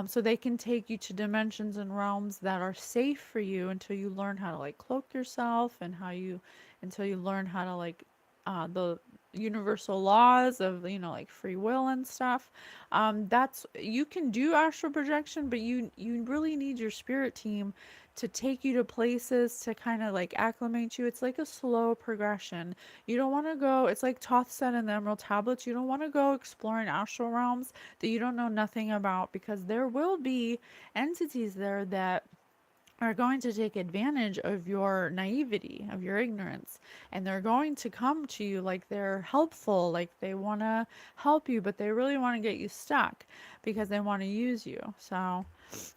so they can take you to dimensions and realms that are safe for you until you learn how to like cloak yourself, and how you until you learn how to like the universal laws of, like free will and stuff. That's You can do astral projection, but you really need your spirit team to take you to places to kind of like acclimate you. It's like a slow progression. You don't want to go, it's like Toth said in the Emerald Tablets, you don't want to go exploring astral realms that you don't know nothing about, because there will be entities there that are going to take advantage of your naivety, of your ignorance. And they're going to come to you like they're helpful, like they want to help you, but they really want to get you stuck because they want to use you. So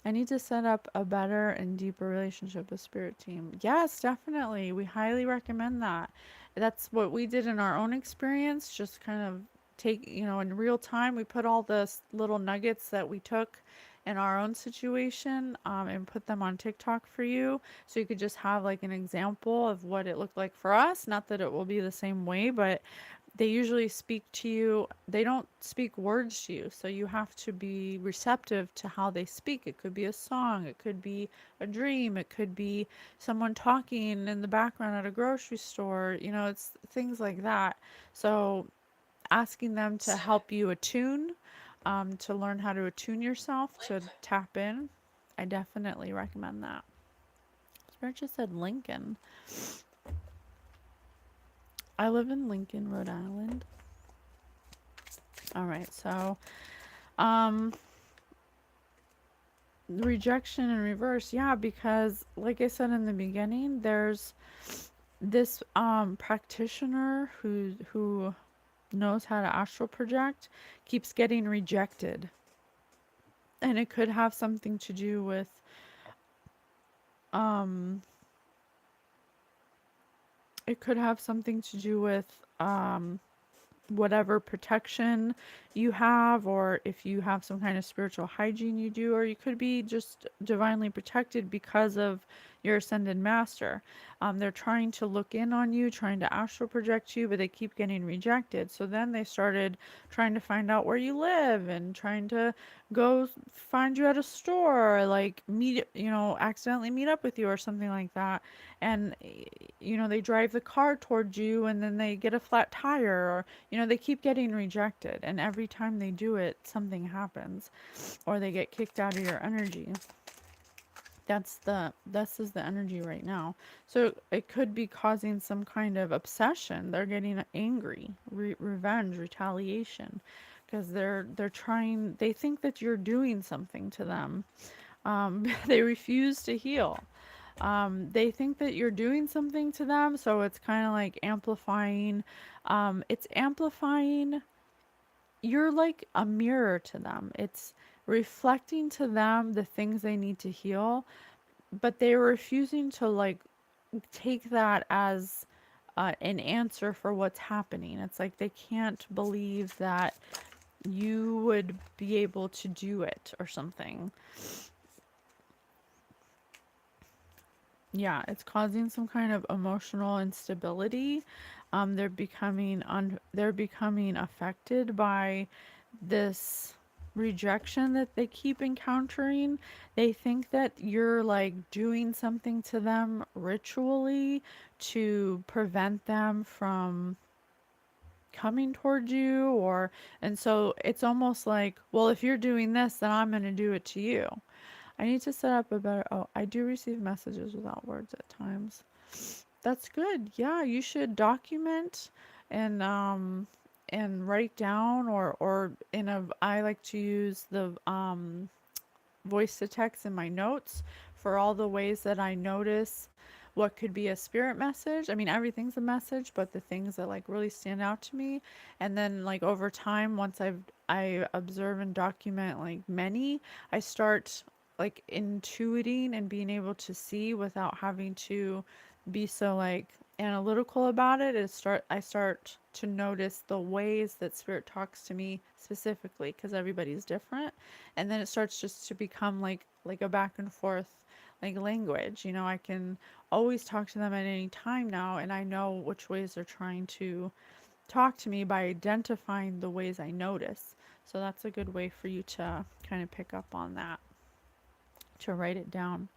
I need to set up a better and deeper relationship with Spirit Team. Yes, definitely. We highly recommend that. That's what we did in our own experience, just kind of take, in real time, we put all the little nuggets that we took in our own situation, and put them on TikTok for you. So you could just have like an example of what it looked like for us. Not that it will be the same way, but they usually speak to you. They don't speak words to you. So you have to be receptive to how they speak. It could be a song, it could be a dream, it could be someone talking in the background at a grocery store. It's things like that. So asking them to 7, help you attune, to learn how to attune yourself to Lincoln, tap in. I definitely recommend that. Spirit just said Lincoln. I live in Lincoln, Rhode Island. All right, so um, rejection in reverse, yeah, because like I said in the beginning, there's this practitioner who knows how to astral project keeps getting rejected, and it could have something to do with um it could have something to do with whatever protection you have, or if you have some kind of spiritual hygiene you do, or you could be just divinely protected because of your ascended master. They're trying to look in on you, trying to astral project you, but they keep getting rejected. So then they started trying to find out where you live and trying to go find you at a store, like meet, accidentally meet up with you or something like that. And they drive the car towards you and then they get a flat tire, or they keep getting rejected, and every time they do it, something happens, or they get kicked out of your energy. This is the energy right now. So it could be causing some kind of obsession. They're getting angry, revenge, retaliation, because they're trying. They think that you're doing something to them. They refuse to heal. They think that you're doing something to them, so it's kind of like amplifying. It's amplifying. You're like a mirror to them. It's reflecting to them the things they need to heal, but they're refusing to like take that as an answer for what's happening. It's like they can't believe that you would be able to do it or something. Yeah, it's causing some kind of emotional instability. They're becoming affected by this rejection that they keep encountering. They think that you're like doing something to them ritually to prevent them from coming towards you, or and so it's almost like, well, if you're doing this, then I'm going to do it to you. I need to set up a better. Oh, I do receive messages without words at times. That's good. Yeah, you should document and write down, or in a I like to use the voice to text in my notes for all the ways that I notice what could be a spirit message. I mean, everything's a message, but the things that like really stand out to me. And then like over time, once I observe and document like many, I start like intuiting and being able to see without having to be so like analytical about it. I start to notice the ways that spirit talks to me specifically, because everybody's different, and then it starts just to become like a back and forth like language. I can always talk to them at any time now, and I know which ways they're trying to talk to me by identifying the ways I notice. So that's a good way for you to kind of pick up on that, to write it down.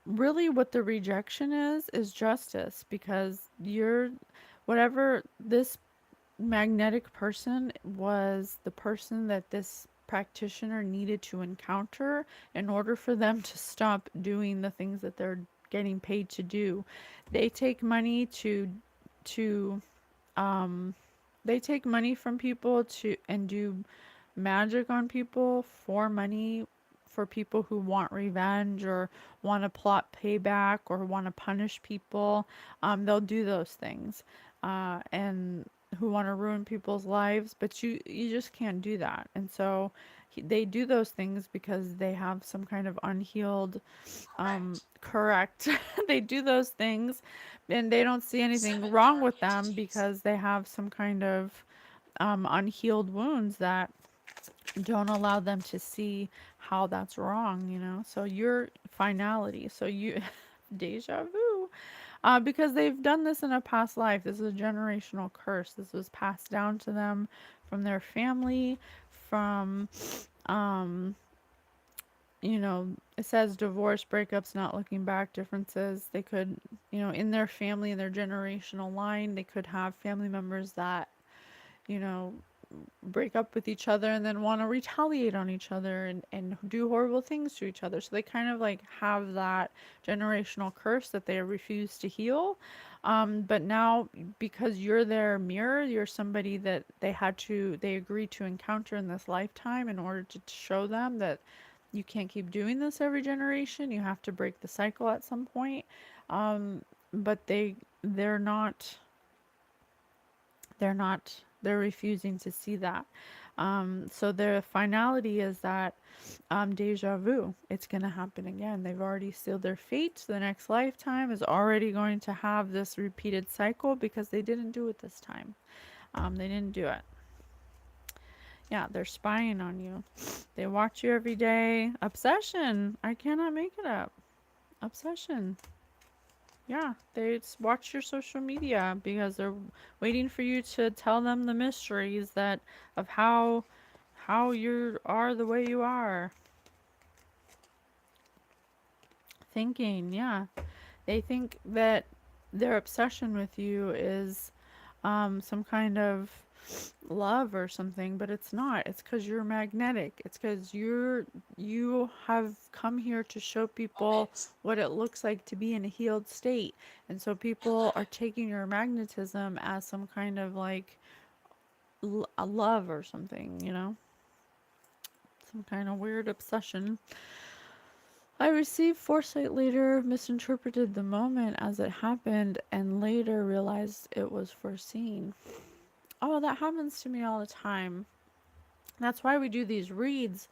Really what the rejection is justice, because you're whatever this magnetic person was, the person that this practitioner needed to encounter in order for them to stop doing the things that they're getting paid to do. They take money to they take money from people to and do magic on people for money, for people who want revenge or want to plot payback or want to punish people. They'll do those things, and who want to ruin people's lives, but you just can't do that. And so they do those things because they have some kind of unhealed, Correct. correct. They do those things and they don't see anything Seven wrong term with them entities. because they have some kind of unhealed wounds that don't allow them to see how that's wrong, you know? So your finality, so you, deja vu, because they've done this in a past life. This is a generational curse. This was passed down to them from their family, from, um, you know, it says divorce, breakups, not looking back, differences. They could, you know, in their family, in their generational line, they could have family members that, you know, break up with each other and then want to retaliate on each other and do horrible things to each other. So they kind of like have that generational curse that they refuse to heal. But now, because you're their mirror, you're somebody that they agreed to encounter in this lifetime in order to show them that you can't keep doing this every generation. You have to break the cycle at some point. But they're not they're refusing to see that. So their finality is that deja vu. It's going to happen again. They've already sealed their fate. The next lifetime is already going to have this repeated cycle because they didn't do it this time. They didn't do it. Yeah, they're spying on you. They watch you every day. Obsession. I cannot make it up. Obsession. Yeah, they watch your social media because they're waiting for you to tell them the mysteries that of how you are the way you are. Thinking, yeah. They think that their obsession with you is some kind of love or something, but it's not. It's because you're magnetic. It's because you have come here to show people Omit. what it looks like to be in a healed state, and so people 11. are taking your magnetism as some kind of like a love or something, you know, some kind of weird obsession. I received foresight later, misinterpreted the moment as it happened, and later realized it was foreseen. Oh, that happens to me all the time. That's why we do these reads,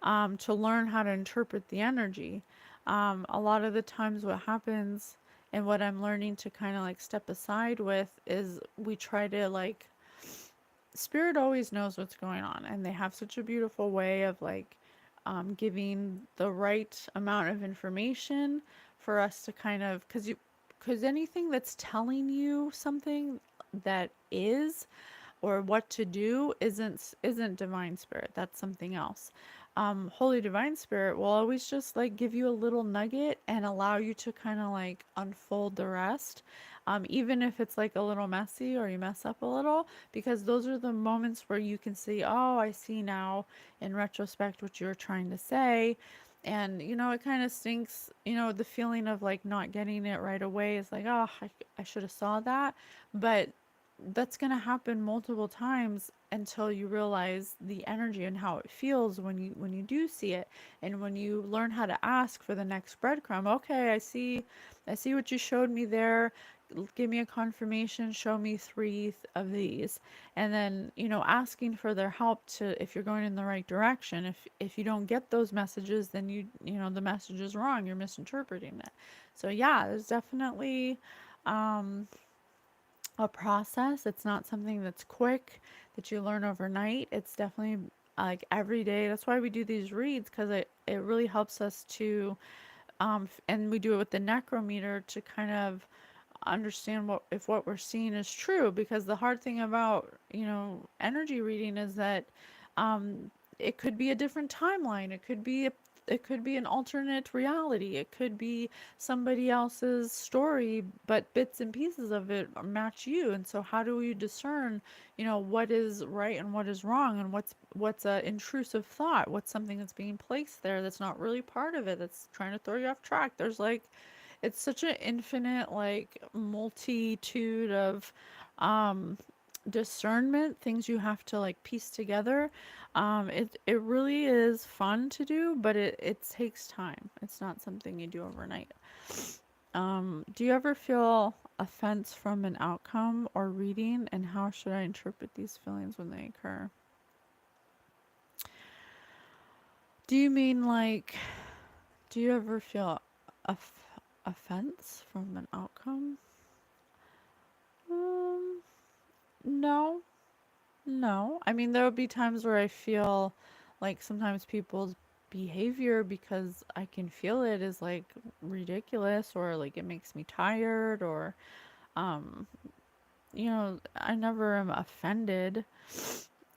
to learn how to interpret the energy. A lot of the times, what happens and what I'm learning to kind of like step aside with is we try to like, spirit always knows what's going on, and they have such a beautiful way of like giving the right amount of information for us to kind of, because anything that's telling you something that is or what to do isn't divine spirit. That's something else. Holy divine spirit will always just like give you a little nugget and allow you to kind of like unfold the rest, even if it's like a little messy or you mess up a little, because those are the moments where you can see, oh, I see now in retrospect what you were trying to say. And you know, it kind of stinks, you know, the feeling of like not getting it right away is like, oh, I should have saw that. But that's going to happen multiple times until you realize the energy and how it feels when you do see it, and when you learn how to ask for the next breadcrumb. Okay, I see what you showed me there. Give me a confirmation, show me three of these. And then, you know, asking for their help to, if you're going in the right direction. If you don't get those messages, then you know, the message is wrong, you're misinterpreting it. So yeah, there's definitely a process. It's not something that's quick that you learn overnight. It's definitely like every day. That's why we do these reads, because it really helps us to, and we do it with the necrometer to kind of understand what if what we're seeing is true. Because the hard thing about, you know, energy reading is that it could be a different timeline. It could be an alternate reality. It could be somebody else's story, but bits and pieces of it match you. And so, how do we discern, you know, what is right and what is wrong, and what's a intrusive thought? What's something that's being placed there that's not really part of it, that's trying to throw you off track? There's like, it's such an infinite like multitude of discernment, things you have to like piece together. It really is fun to do, but it takes time. It's not something you do overnight. Do you ever feel offense from an outcome or reading, and how should I interpret these feelings when they occur? Do you mean like, do you ever feel offense from an outcome? Um, no, no. I mean, there will be times where I feel like sometimes people's behavior, because I can feel it, is like ridiculous, or like it makes me tired, or um, I never am offended.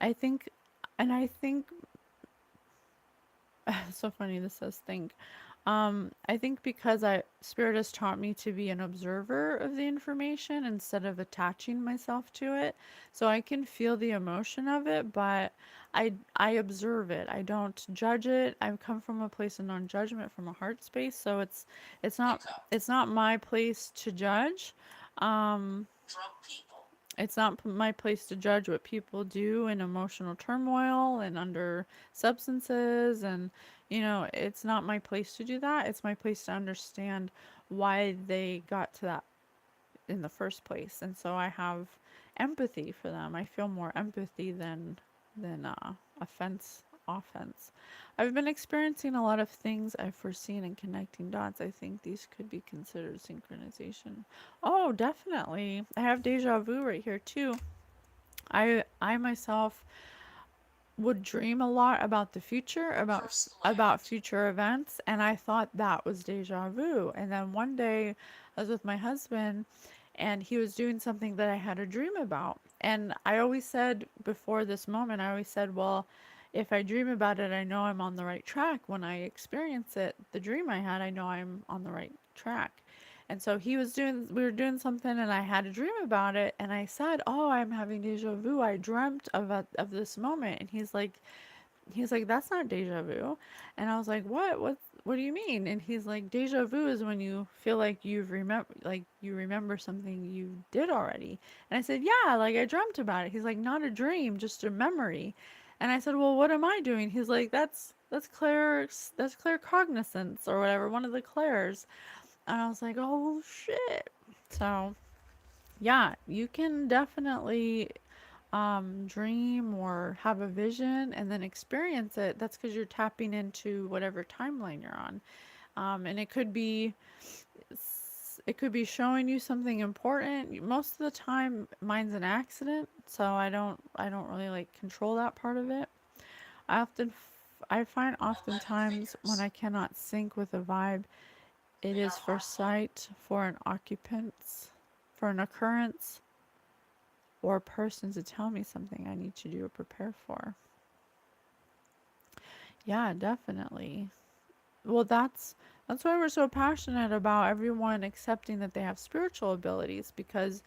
I think, and I think it's so funny this says think. I think because Spirit has taught me to be an observer of the information instead of attaching myself to it. So I can feel the emotion of it, but I observe it. I don't judge it. I come from a place of non-judgment, from a heart space, so it's not Hiccup. it's not my place to judge. Um, Drunk people. it's not my place to judge what people do in emotional turmoil and under substances. And, it's not my place to do that. It's my place to understand why they got to that in the first place. And so I have empathy for them. I feel more empathy than offense. I've been experiencing a lot of things I've foreseen in connecting dots. I think these could be considered synchronization. Oh, definitely. I have deja vu right here too. I myself would dream a lot about the future, First about land. future events, and I thought that was deja vu. And then one day I was with my husband, and he was doing something that I had a dream about. And I always said, before this moment, I always said, well, if I dream about it, I know I'm on the right track. When I experience it, the dream I had, I know I'm on the right track. And so we were doing something, and I had a dream about it, and I said, "Oh, I'm having deja vu. I dreamt of this moment." And he's like, "That's not deja vu." And I was like, What do you mean?" And he's like, "Deja vu is when you feel like you remember something you did already." And I said, "Yeah, like I dreamt about it." He's like, "Not a dream, just a memory." And I said, "Well, what am I doing?" He's like, That's claircognizance, or whatever, one of the clairs." And I was like, "Oh shit." So, yeah, you can definitely dream or have a vision and then experience it. That's because you're tapping into whatever timeline you're on. And it could be showing you something important. Most of the time, mine's an accident, so I don't really like control that part of it. I find 11 oftentimes when fingers. I cannot sync with a vibe, it They is are for harmful. sight, for an occupance, for an occurrence, or a person to tell me something I need to do or prepare for. Yeah, definitely. Well, that's why we're so passionate about everyone accepting that they have spiritual abilities, because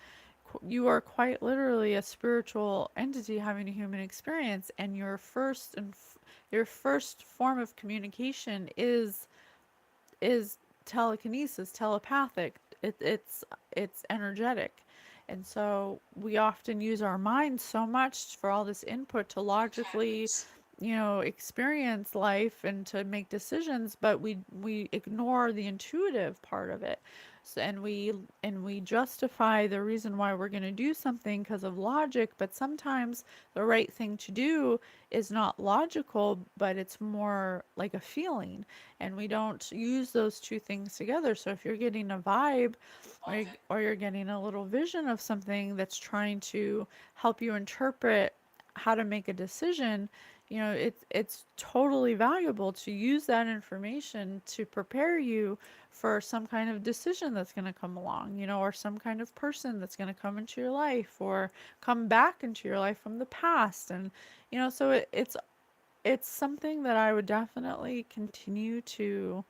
you are quite literally a spiritual entity having a human experience, and your first form of communication is telekinesis, telepathic. It's energetic. And so we often use our minds so much for all this input to You can't logically, lose. experience life and to make decisions, but we ignore the intuitive part of it. So, and we justify the reason why we're going to do something because of logic, but sometimes the right thing to do is not logical, but it's more like a feeling, and we don't use those two things together. So if you're getting a vibe, Okay. or you're getting a little vision of something that's trying to help you interpret how to make a decision, it's totally valuable to use that information to prepare you for some kind of decision that's going to come along, or some kind of person that's going to come into your life or come back into your life from the past. And so it's something that I would definitely continue to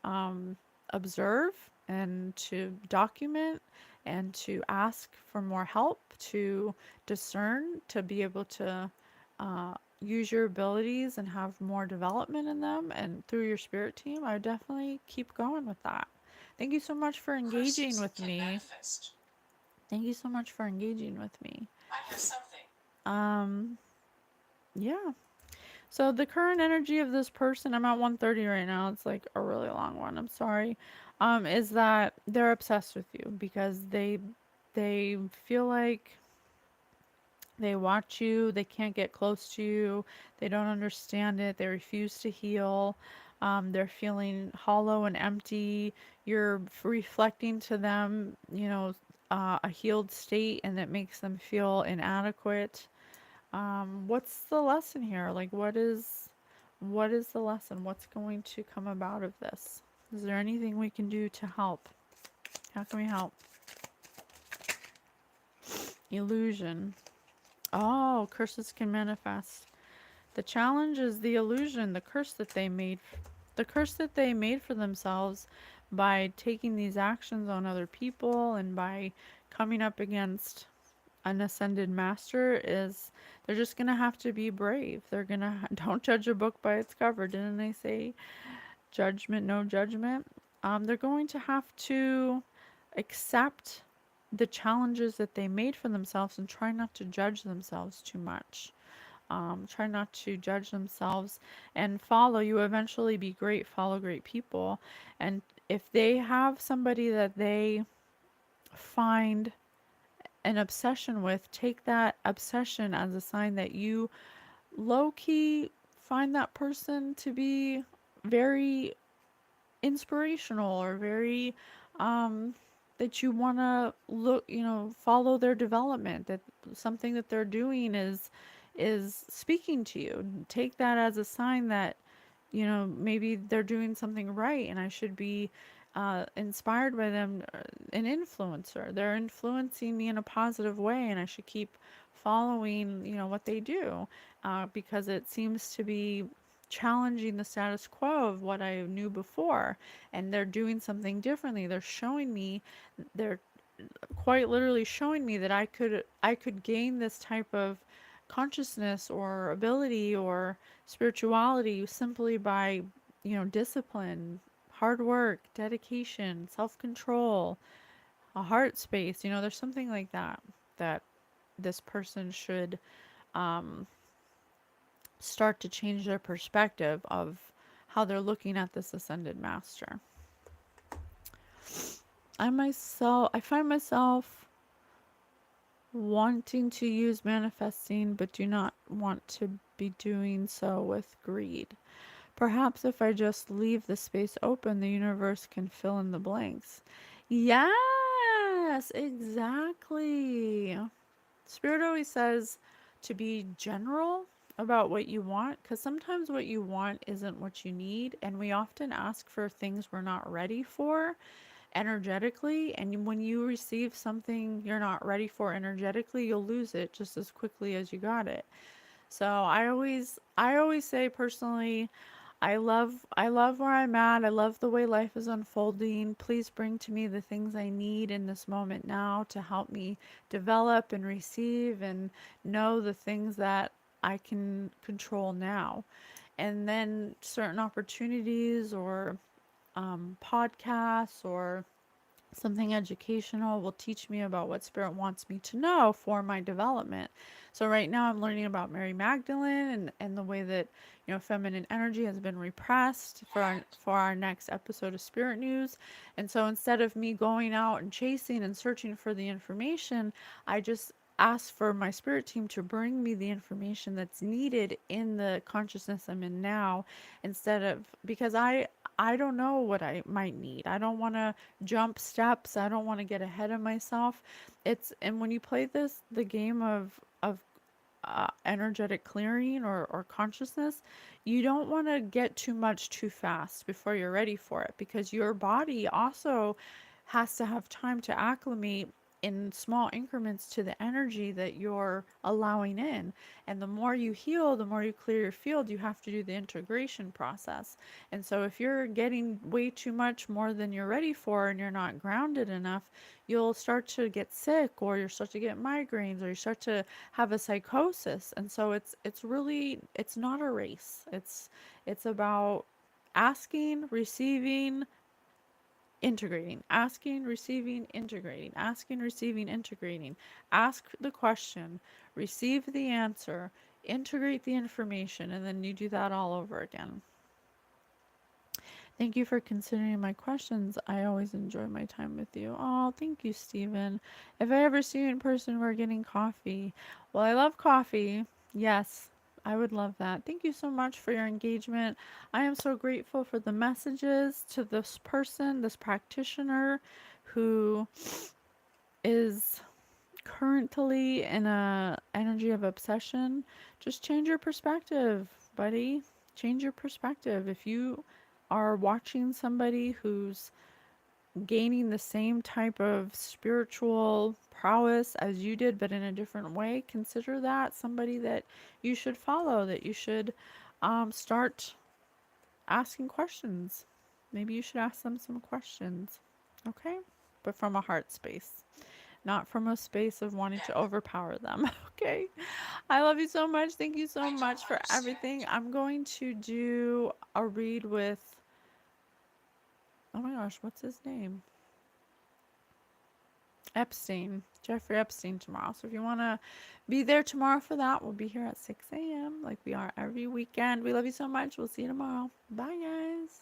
um, observe and to document and to ask for more help, to discern, to be able to use your abilities and have more development in them. And through your spirit team, I would definitely keep going with that. Thank you so much for engaging Curses with can me. manifest. Thank you so much for engaging with me. I have something. Um, yeah. So the current energy of this person, I'm at 130 right now. It's like a really long one. I'm sorry. Is that they're obsessed with you because they feel like They watch you, they can't get close to you, they don't understand it, they refuse to heal. They're feeling hollow and empty. You're reflecting to them, a healed state, and that makes them feel inadequate. What's the lesson here? Like, what is the lesson? What's going to come about of this? Is there anything we can do to help? How can we help? Illusion. Oh, curses can manifest. The challenge is the illusion, the curse that they made for themselves by taking these actions on other people and by coming up against an ascended master is they're just going to have to be brave. They're going to don't judge a book by its cover. Didn't they say judgment, no judgment? They're going to have to accept the challenges that they made for themselves and try not to judge themselves too much. Try not to judge themselves and follow. You eventually be great, follow great people. And if they have somebody that they find an obsession with, take that obsession as a sign that you low key find that person to be very inspirational or very that you want to look, follow their development, that something that they're doing is speaking to you. Take that as a sign that maybe they're doing something right and I should be inspired by them, an influencer. They're influencing me in a positive way and I should keep following, what they do because it seems to be challenging the status quo of what I knew before, and they're doing something differently. They're quite literally showing me that I could gain this type of consciousness or ability or spirituality simply by, discipline, hard work, dedication, self-control, a heart space. There's something like that this person should um, start to change their perspective of how they're looking at this ascended master. I find myself wanting to use manifesting, but do not want to be doing so with greed. Perhaps if I just leave the space open, the universe can fill in the blanks. Yes, exactly. Spirit always says to be general about what you want, because sometimes what you want isn't what you need, and we often ask for things we're not ready for energetically, and when you receive something you're not ready for energetically, you'll lose it just as quickly as you got it. So I always say personally, I love where I'm at. I love the way life is unfolding. Please bring to me the things I need in this moment now to help me develop and receive and know the things that I can control now. And then certain opportunities or podcasts or something educational will teach me about what spirit wants me to know for my development. So right now I'm learning about Mary Magdalene and the way that feminine energy has been repressed for our next episode of Spirit News. And so instead of me going out and chasing and searching for the information, I just ask for my spirit team to bring me the information that's needed in the consciousness I'm in now, instead of, because I don't know what I might need. I don't want to jump steps. I don't want to get ahead of myself. And when you play the game of energetic clearing or consciousness, you don't want to get too much too fast before you're ready for it, because your body also has to have time to acclimate in small increments to the energy that you're allowing in. And the more you heal, the more you clear your field, you have to do the integration process. And so if you're getting way too much more than you're ready for and you're not grounded enough, you'll start to get sick, or you'll start to get migraines, or you start to have a psychosis. And so it's not a race. It's about asking, receiving, integrating, asking, receiving, integrating, asking, receiving, integrating. Ask the question, receive the answer, integrate the information, and then you do that all over again. Thank you for considering my questions. I always enjoy my time with you. Oh, thank you, Stephen. If I ever see you in person, we're getting coffee. Well, I love coffee. Yes, I would love that. Thank you so much for your engagement. I am so grateful for the messages to this person, this practitioner who is currently in a energy of obsession. Just change your perspective, buddy. Change your perspective. If you are watching somebody who's gaining the same type of spiritual prowess as you did but in a different way, consider that somebody that you should follow, that you should start asking questions. Maybe you should ask them some questions. Okay, but from a heart space, not from a space of wanting to Never. overpower them. Okay. I love you so much. Thank you so I don't much for everything. understand. I'm going to do a read with, oh my gosh, what's his name? Epstein, Jeffrey Epstein tomorrow. So if you want to be there tomorrow for that, we'll be here at 6 a.m. like we are every weekend. We love you so much. We'll see you tomorrow. Bye, guys.